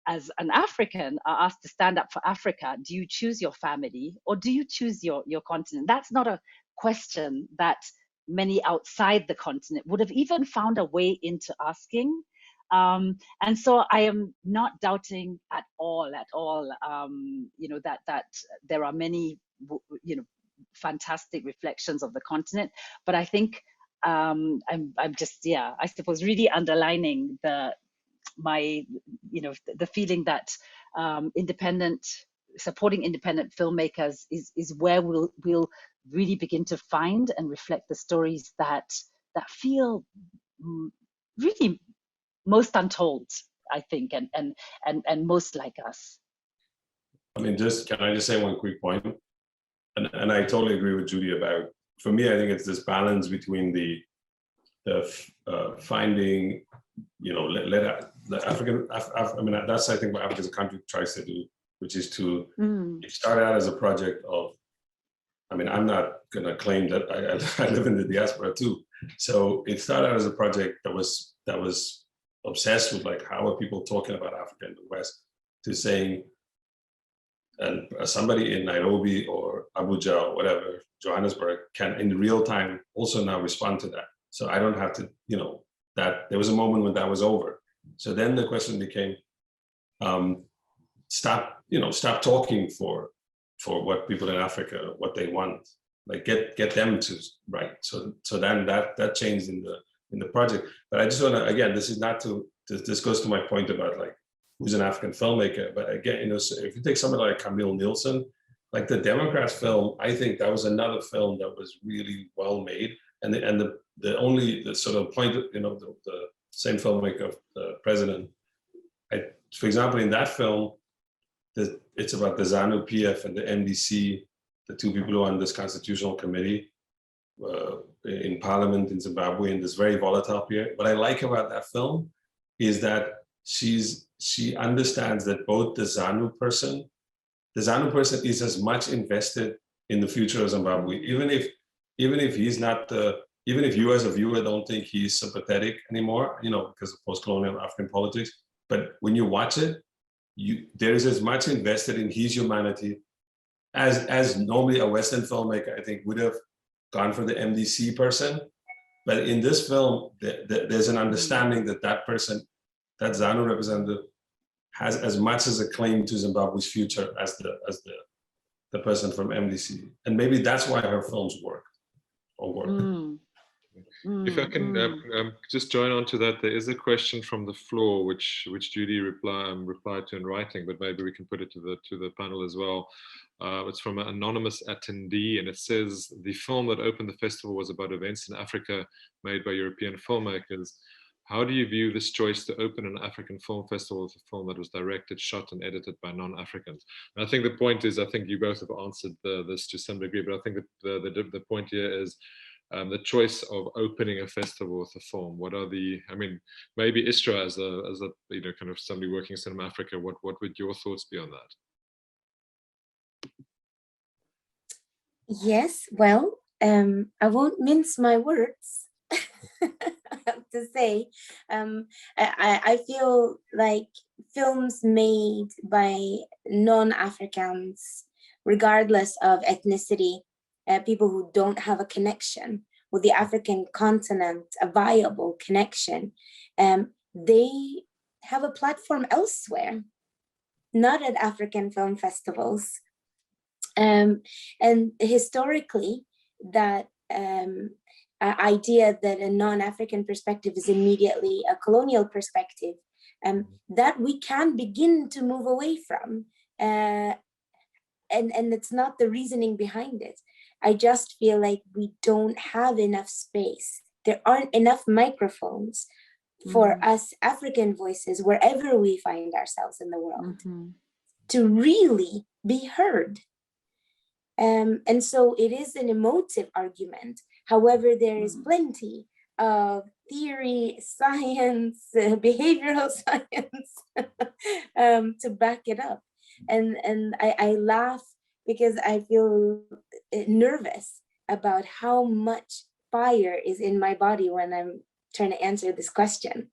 as an African, are asked to stand up for Africa? Do you choose your family or do you choose your continent? That's not a question that many outside the continent would have even found a way into asking. And so I am not doubting at all, that there are many, fantastic reflections of the continent. But I think I'm just, I suppose, really underlining the feeling that supporting independent filmmakers is where we'll really begin to find and reflect the stories that feel really most untold, I think, and most like us. I mean, can I just say one quick point? And I totally agree with Judy about, for me, I think it's this balance between the finding, let the African, I mean, that's, I think, what Africa as a country tries to do, which is to start out as a project of, I mean, I'm not going to claim that I live in the diaspora too. So it started out as a project that was obsessed with, like, how are people talking about Africa in the West, to saying, and somebody in Nairobi or Abuja or whatever, Johannesburg, can in real time also now respond to that. So I don't have to, that there was a moment when that was over. So then the question became, stop talking for what people in Africa, what they want, like get them to write. So then that changed in the project. But I just want to, again, this is not this goes to my point about, like, who's an African filmmaker. But again, so if you take somebody like Camille Nielsen, like the Democrats film, I think that was another film that was really well made. And the sort of point, the same filmmaker of the President, for example, in that film, it's about the ZANU-PF and the MDC, the 2 people who are on this constitutional committee in parliament in Zimbabwe in this very volatile period. What I like about that film is that she understands that both the ZANU person is as much invested in the future of Zimbabwe, even if he's not even if you as a viewer don't think he's sympathetic anymore, because of post-colonial African politics. But when you watch it, there is as much invested in his humanity as normally a Western filmmaker, I think, would have gone for the MDC person. But in this film, there's an understanding that person, that ZANU representative, has as much as a claim to Zimbabwe's future as the the person from MDC. And maybe that's why her films work or work. If I can just join on to that, there is a question from the floor which Judy replied to in writing, but maybe we can put it to the panel as well. It's from an anonymous attendee, and it says the film that opened the festival was about events in Africa made by European filmmakers. How do you view this choice to open an African film festival with a film that was directed, shot, and edited by non-Africans? And I think the point is, I think you both have answered this to some degree, but I think that the point here is the choice of opening a festival with a film. What are I mean, maybe ISSRAA as a kind of somebody working in Cinemafrica, what would your thoughts be on that? Yes, well, I won't mince my words. I have to say, I feel like films made by non-Africans, regardless of ethnicity, people who don't have a connection with the African continent, a viable connection, they have a platform elsewhere, not at African film festivals. And historically, that idea that a non-African perspective is immediately a colonial perspective, that we can begin to move away from. And it's not the reasoning behind it. I just feel like we don't have enough space. There aren't enough microphones for us African voices, wherever we find ourselves in the world, to really be heard. And so it is an emotive argument. However, there is plenty of theory, science, behavioral science to back it up. And I laugh because I feel nervous about how much fire is in my body when I'm trying to answer this question.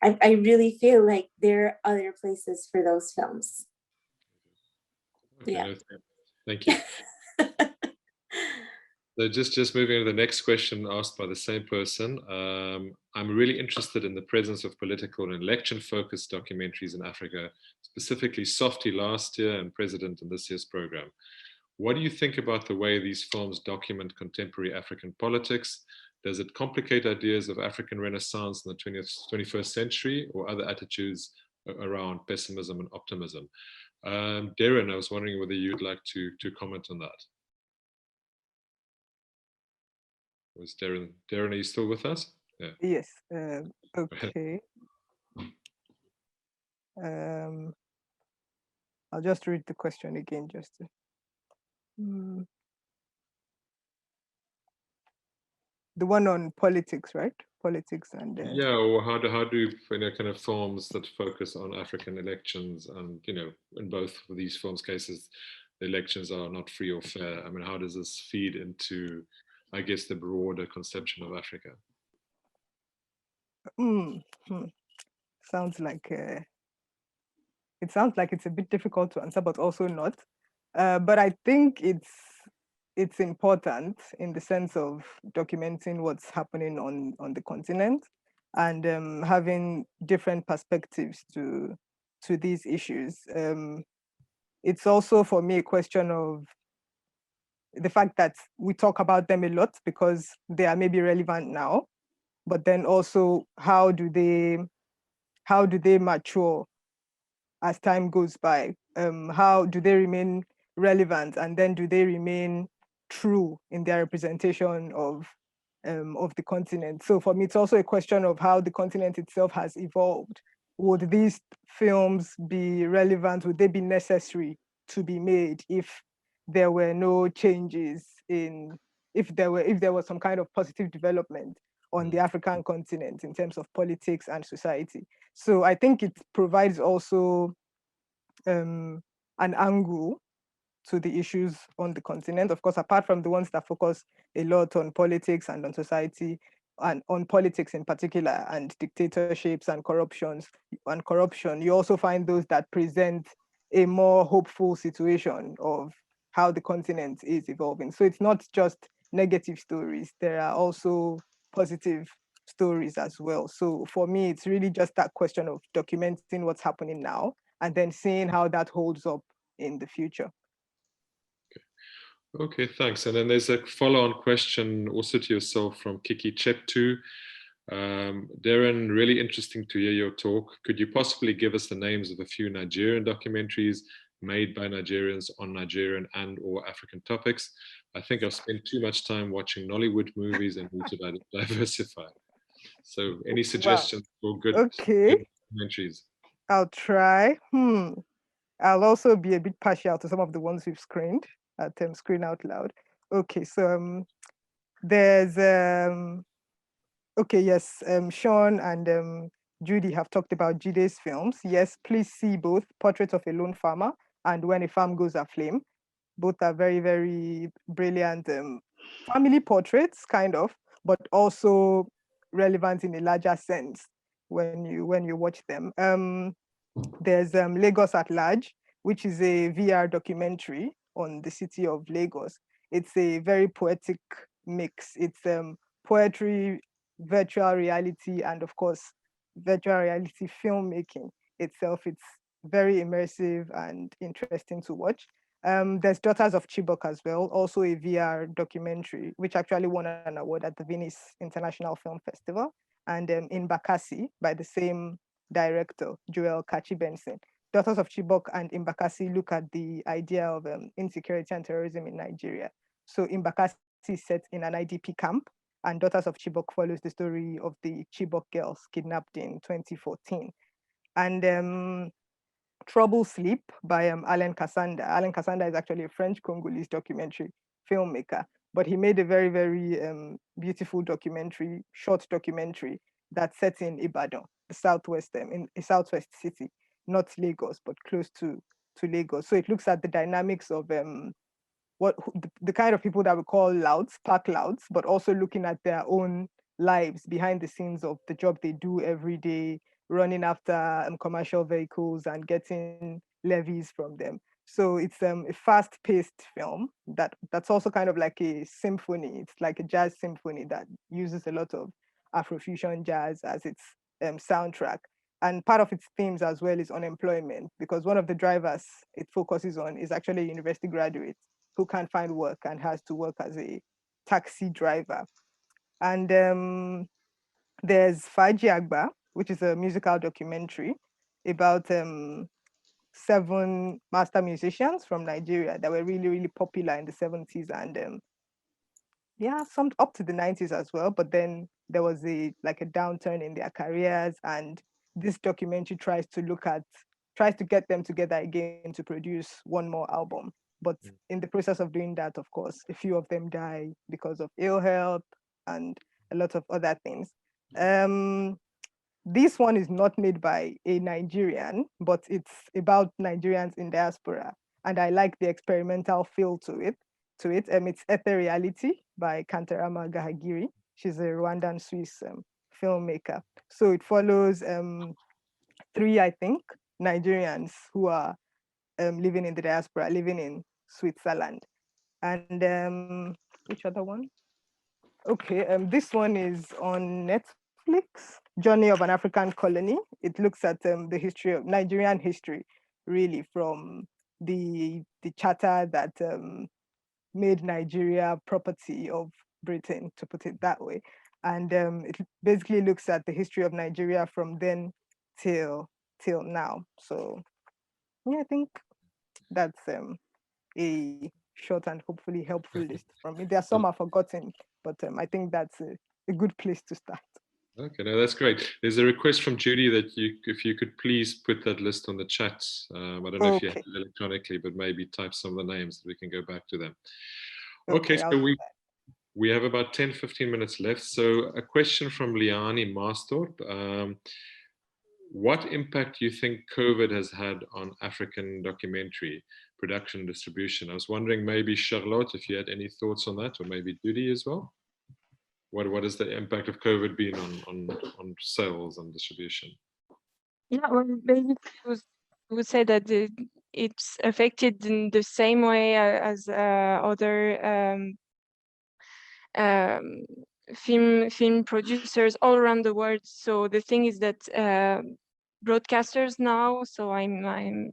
I really feel like there are other places for those films. Okay, Yeah. Thank you. So just moving on to the next question asked by the same person. I'm really interested in the presence of political and election-focused documentaries in Africa, specifically Softy last year and President in this year's program. What do you think about the way these films document contemporary African politics? Does it complicate ideas of African Renaissance in the 21st century or other attitudes around pessimism and optimism? DERIN, I was wondering whether you'd like to comment on that. Was DERIN, are you still with us? Yeah. Yes. Okay. I'll just read the question again, just to... The one on politics, right? Politics and yeah, or how do kind of films that focus on African elections, and in both of these films cases, the elections are not free or fair. I mean, how does this feed into, I guess, the broader conception of Africa? Sounds like it sounds like it's a bit difficult to answer, but also not. But I think it's important in the sense of documenting what's happening on the continent and having different perspectives to these issues. It's also, for me, a question of the fact that we talk about them a lot because they are maybe relevant now, but then also how do they mature as time goes by? How do they remain relevant, and then do they remain true in their representation of the continent? So for me, it's also a question of how the continent itself has evolved. Would these films be relevant? Would they be necessary to be made if there were no changes if there was some kind of positive development on the African continent in terms of politics and society? So I think it provides also an angle to the issues on the continent, of course, apart from the ones that focus a lot on politics and on society, and on politics in particular, and dictatorships and corruption, you also find those that present a more hopeful situation of how the continent is evolving. So it's not just negative stories, there are also positive stories as well. So for me, it's really just that question of documenting what's happening now and then seeing how that holds up in the future. Okay, thanks. And then there's a follow-on question also to yourself from Kiki Cheptu. Darren, really interesting to hear your talk. Could you possibly give us the names of a few Nigerian documentaries made by Nigerians on Nigerian and or African topics? I think I've spent too much time watching Nollywood movies and need to diversify. So any suggestions for good documentaries? I'll try. I'll also be a bit partial to some of the ones we've screened at Screen Out Loud. Okay, so there's okay, yes, Sean and Judy have talked about Jide's films. Yes, please see both Portrait of a Lone Farmer and When a Farm Goes Aflame. Both are very, very brilliant family portraits, kind of, but also relevant in a larger sense when you watch them. There's Lagos at Large, which is a VR documentary on the city of Lagos. It's a very poetic mix. It's poetry, virtual reality, and of course, virtual reality filmmaking itself. It's very immersive and interesting to watch. There's Daughters of Chibok as well, also a VR documentary, which actually won an award at the Venice International Film Festival, and in Bakassi by the same director, Joel Kachi-Benson. Daughters of Chibok and Mbakasi look at the idea of insecurity and terrorism in Nigeria. So Mbakasi is set in an IDP camp, and Daughters of Chibok follows the story of the Chibok girls kidnapped in 2014. And Trouble Sleep by Alain Kassanda. Alain Kassanda is actually a French-Congolese documentary filmmaker, but he made a very, very beautiful documentary, short documentary that's set in Ibadan, the southwest, in a southwest city, not Lagos, but close to Lagos. So it looks at the dynamics of the kind of people that we call louds, pack louds, but also looking at their own lives behind the scenes of the job they do every day, running after commercial vehicles and getting levies from them. So it's a fast-paced film that's also kind of like a symphony. It's like a jazz symphony that uses a lot of Afrofusion jazz as its soundtrack. And part of its themes as well is unemployment, because one of the drivers it focuses on is actually a university graduate who can't find work and has to work as a taxi driver. And there's Faji Agba, which is a musical documentary about 7 master musicians from Nigeria that were really, really popular in the 70s and yeah, some up to the 90s as well. But then there was a downturn in their careers, and this documentary tries to get them together again to produce one more album. But in the process of doing that, of course, a few of them die because of ill health and a lot of other things. This one is not made by a Nigerian, but it's about Nigerians in diaspora. And I like the experimental feel to it. It's Ethereality by Kantarama Gahagiri. She's a Rwandan Swiss filmmaker. So it follows 3, I think, Nigerians who are living in the diaspora, living in Switzerland. And which other one? Okay, this one is on Netflix, Journey of an African Colony. It looks at the history of Nigerian history, really, from the charter that made Nigeria property of Britain, to put it that way. And it basically looks at the history of Nigeria from then till now. So yeah, I think that's a short and hopefully helpful list from me. There are some I've forgotten, but I think that's a good place to start. Okay, no, that's great. There's a request from Judy that if you could please put that list on the chat. I don't know if you have it electronically, but maybe type some of the names that we can go back to them. Okay, so we have about 10-15 minutes left. So a question from Liani Marstorp. What impact do you think COVID has had on African documentary production and distribution? I was wondering, maybe Charlotte, if you had any thoughts on that, or maybe Judy as well. What has the impact of COVID been on sales and distribution? Yeah, well, basically, I would say that it's affected in the same way as other film producers all around the world. So the thing is that broadcasters now, so I'm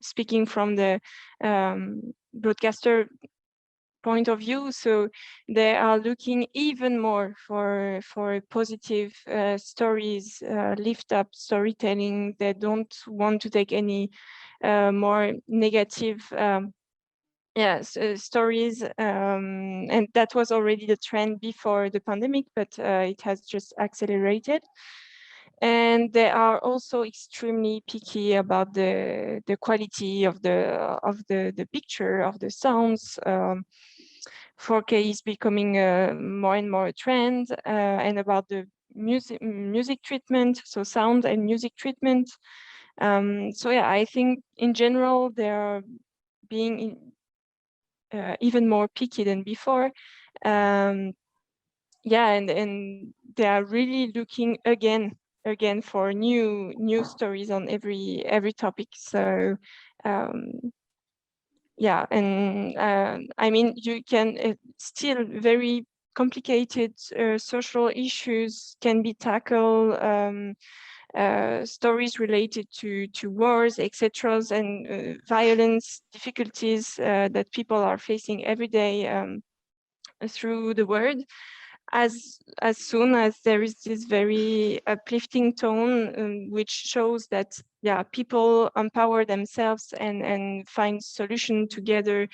speaking from the broadcaster, point of view. So they are looking even more for positive stories, lift up storytelling. They don't want to take any more negative stories, and that was already the trend before the pandemic, but it has just accelerated. And they are also extremely picky about the quality of the picture, of the sounds. 4K is becoming more and more a trend, and about the music treatment, so sound and music treatment. So yeah, I think in general they are being even more picky than before. Yeah, and they are really looking again for new stories on every topic. So yeah, and I mean, you can still very complicated social issues can be tackled, stories related to wars, etc., and violence, difficulties that people are facing every day through the world. As soon as there is this very uplifting tone, which shows that people empower themselves and find solution together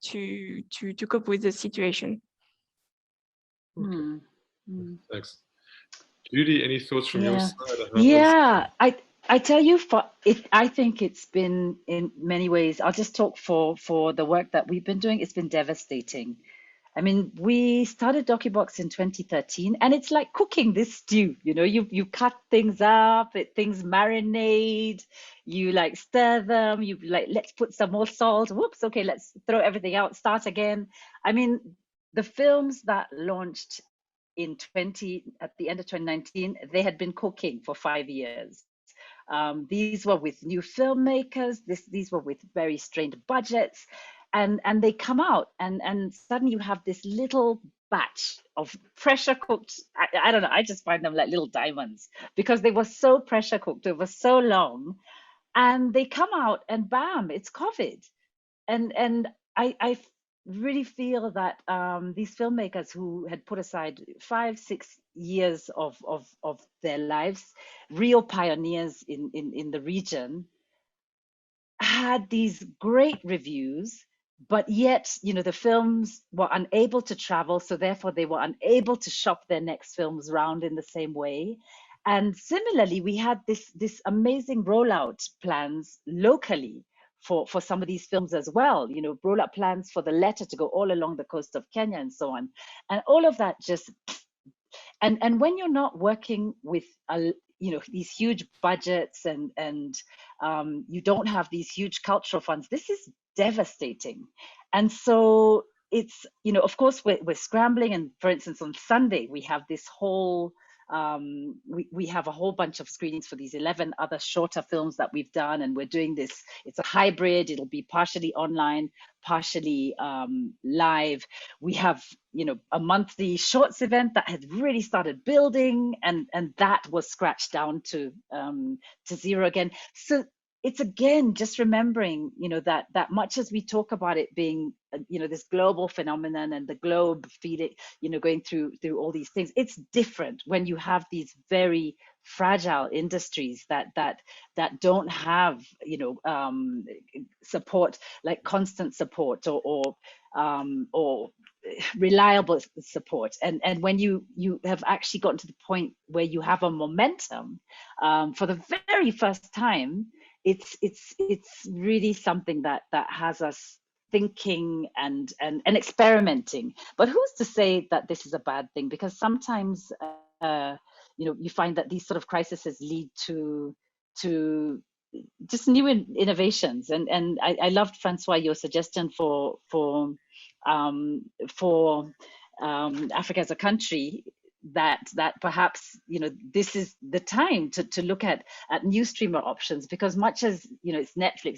to cope with the situation. Okay. Thanks. Judy, any thoughts from your side? Yeah, I tell you, I think it's been, in many ways, I'll just talk for the work that we've been doing, it's been devastating. I mean, we started DOCUBOX in 2013, and it's like cooking this stew. You know, you cut things up, things marinate, you like stir them, you like, let's put some more salt. Whoops, okay, let's throw everything out, start again. I mean, the films that launched at the end of 2019, they had been cooking for 5 years. These were with new filmmakers. These were with very strained budgets, and they come out, and suddenly you have this little batch of pressure cooked. I don't know. I just find them like little diamonds because they were so pressure cooked. It was so long, and they come out, and bam, it's COVID, and I really feel that these filmmakers who had put aside 5-6 years of their lives, real pioneers in the region, had these great reviews, but yet, you know, the films were unable to travel, so therefore they were unable to shop their next films around in the same way. And similarly, we had this amazing rollout plans locally for some of these films as well, you know, rollout plans for the letter to go all along the coast of Kenya and so on. And all of that just, and when you're not working with these huge budgets and you don't have these huge cultural funds, this is devastating. And so it's, you know, of course we're scrambling. And for instance, on Sunday, we have this whole, we have a whole bunch of screenings for these 11 other shorter films that we've done. And we're doing this, it's a hybrid, it'll be partially online, partially live. We have, you know, a monthly shorts event that had really started building, and that was scratched down to zero again. So it's again just remembering, you know, that much as we talk about it being, you know, this global phenomenon and the globe feeding, you know, going through all these things, it's different when you have these very fragile industries that don't have, you know, support, like constant support or reliable support. And when you have actually gotten to the point where you have a momentum for the very first time, it's really something that has us thinking and experimenting. But who's to say that this is a bad thing? Because sometimes you know, you find that these sort of crises lead to just new innovations. And I loved, Francois, your suggestion for Africa as a country, that perhaps, you know, this is the time to look at new streamer options, because much as, you know, it's Netflix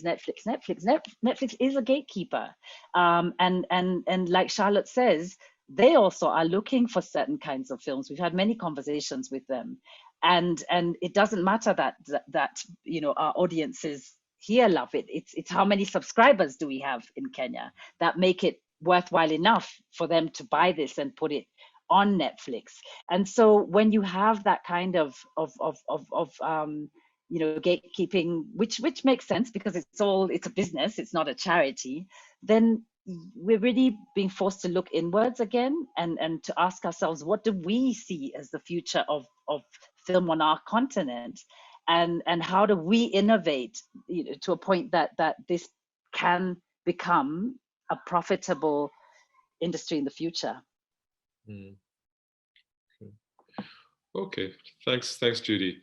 is a gatekeeper, and like Charlotte says, they also are looking for certain kinds of films. We've had many conversations with them, and it doesn't matter that you know, our audiences here love it. It's how many subscribers do we have in Kenya that make it worthwhile enough for them to buy this and put it on Netflix. And so when you have that kind of you know, gatekeeping, which makes sense because it's a business, it's not a charity, then we're really being forced to look inwards again and to ask ourselves, what do we see as the future of film on our continent, and how do we innovate, you know, to a point that this can become a profitable industry in the future. Mm. Okay, thanks, Judy.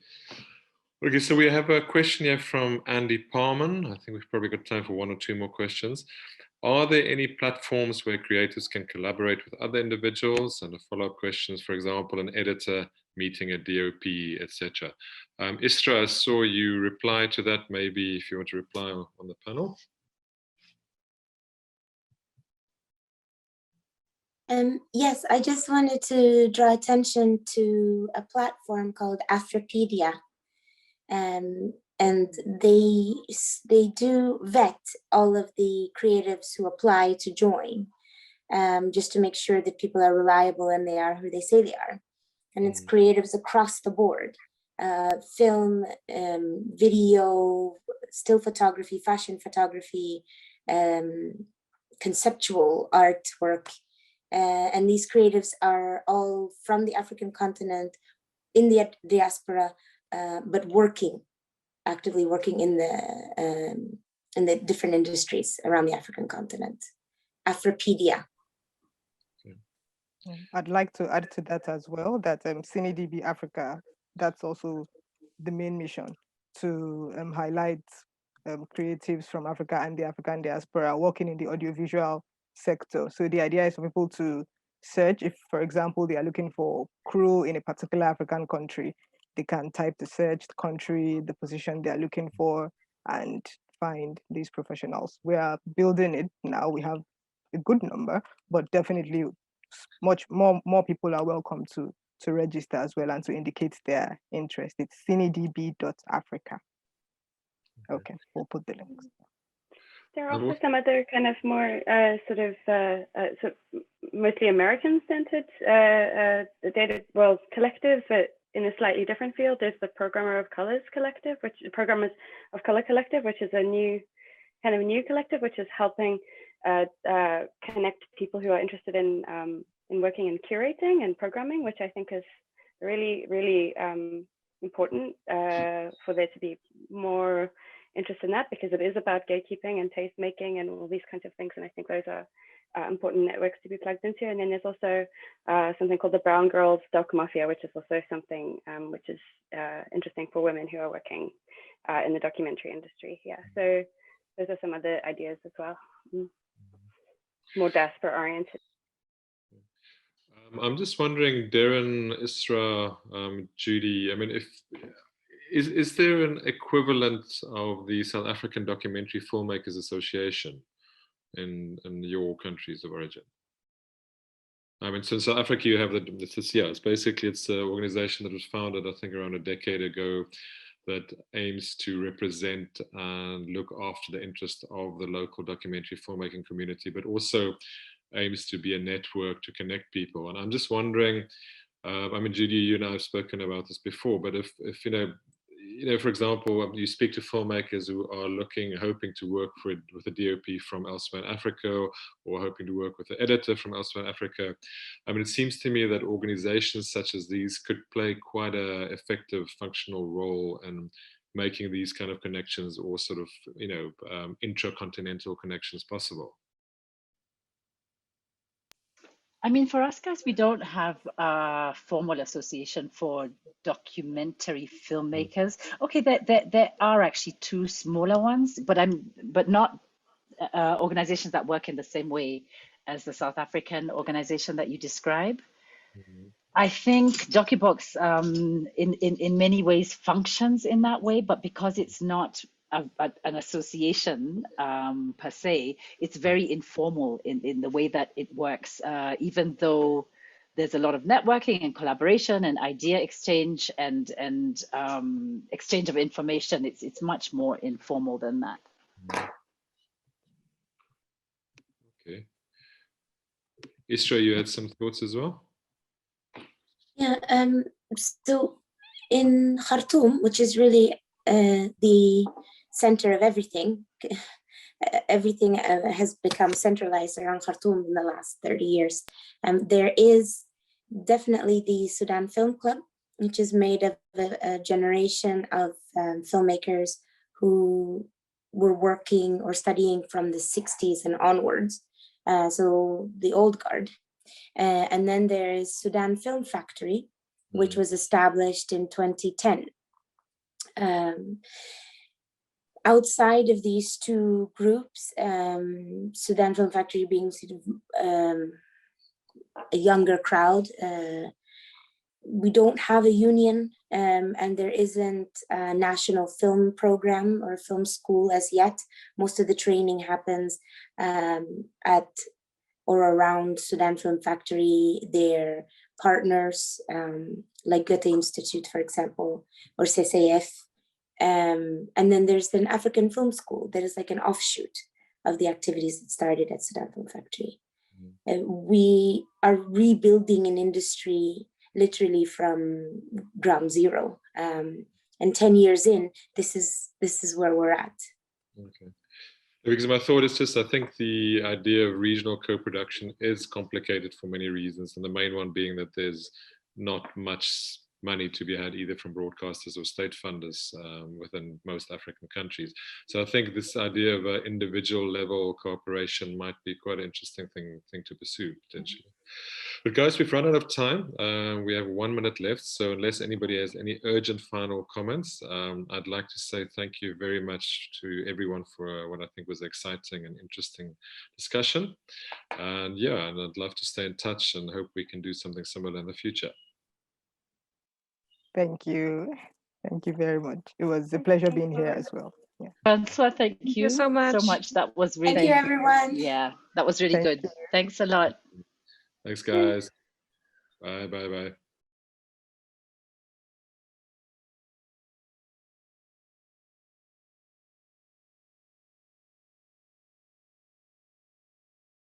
Okay, so we have a question here from Andy Parman. I think we've probably got time for one or two more questions. Are there any platforms where creators can collaborate with other individuals? And a follow-up question is, for example, an editor meeting a DOP, etc. ISSRAA, I saw you reply to that. Maybe if you want to reply on the panel. Yes, I just wanted to draw attention to a platform called Afropedia. And they do vet all of the creatives who apply to join, just to make sure that people are reliable and they are who they say they are. And it's creatives across the board, film, video, still photography, fashion photography, conceptual artwork. And these creatives are all from the African continent, in the diaspora, but actively working in the different industries around the African continent. Afropedia. I'd like to add to that as well, that CineDB Africa, that's also the main mission, to highlight creatives from Africa and the African diaspora working in the audiovisual sector. So the idea is for people to search, if, for example, they are looking for crew in a particular African country, they can type the search, the country, the position they're looking for, and find these professionals. We are building it now. We have a good number, but definitely much more people are welcome to register as well and to indicate their interest. It's cinedb.africa. Okay, we'll put the links. There are also some other kind of more mostly American-centered data collectives, but in a slightly different field. There's the Programmer of Colors Collective, Programmers of Color Collective, which is a new collective, which is helping connect people who are interested in working in curating and programming, which I think is really, really important for there to be more interest in that, because it is about gatekeeping and taste making and all these kinds of things. And I think those are important networks to be plugged into. And then there's also something called the Brown Girls Doc Mafia, which is also something which is interesting for women who are working in the documentary industry. Yeah, so those are some other ideas as well. More diaspora oriented. I'm just wondering, DERIN, ISSRAA, Judy, I mean, is there an equivalent of the South African Documentary Filmmakers Association in your countries of origin? I mean, so in South Africa, you have it's an organization that was founded, I think, around a decade ago, that aims to represent and look after the interest of the local documentary filmmaking community, but also aims to be a network to connect people. And I'm just wondering, I mean, Judy, you and I have spoken about this before, but if for example, you speak to filmmakers who are hoping to work with a DOP from elsewhere in Africa, or hoping to work with an editor from elsewhere in Africa. I mean, it seems to me that organizations such as these could play quite an effective functional role in making these kind of connections, or sort of, intracontinental connections possible. I mean, for us guys, we don't have a formal association for documentary filmmakers. Okay, there are actually two smaller ones, but not organizations that work in the same way as the South African organization that you describe. I think DOCUBOX in many ways functions in that way, but because it's not an association per se, it's very informal in the way that it works, even though there's a lot of networking and collaboration and idea exchange and exchange of information. It's much more informal than that. Okay. ISSRAA, you had some thoughts as well? Yeah, so in Khartoum, which is really the center of everything, everything has become centralized around Khartoum in the last 30 years. There is definitely the Sudan Film Club, which is made of a generation of filmmakers who were working or studying from the 60s and onwards, so the old guard. And then there is Sudan Film Factory, which was established in 2010. Outside of these two groups, Sudan Film Factory being sort of a younger crowd, we don't have a union, and there isn't a national film program or film school as yet. Most of the training happens at or around Sudan Film Factory, their partners, like Goethe Institute, for example, or CCF. And then there's an African Film School that is like an offshoot of the activities that started at Sudan Film Factory. We are rebuilding an industry literally from ground zero. And 10 years in, this is where we're at. Okay. Because my thought is just, I think the idea of regional co-production is complicated for many reasons. And the main one being that there's not much money to be had either from broadcasters or state funders within most African countries. So I think this idea of an individual level cooperation might be quite an interesting thing to pursue potentially. But guys, we've run out of time. We have 1 minute left. So unless anybody has any urgent final comments, I'd like to say thank you very much to everyone for what I think was an exciting and interesting discussion. And yeah, and I'd love to stay in touch and hope we can do something similar in the future. Thank you. Thank you very much. It was a pleasure being here as well. Yeah. Francois, thank you so much. That was really, Thank you, everyone. Yeah, that was really good. Thanks a lot. Thanks, guys. Bye, bye, bye.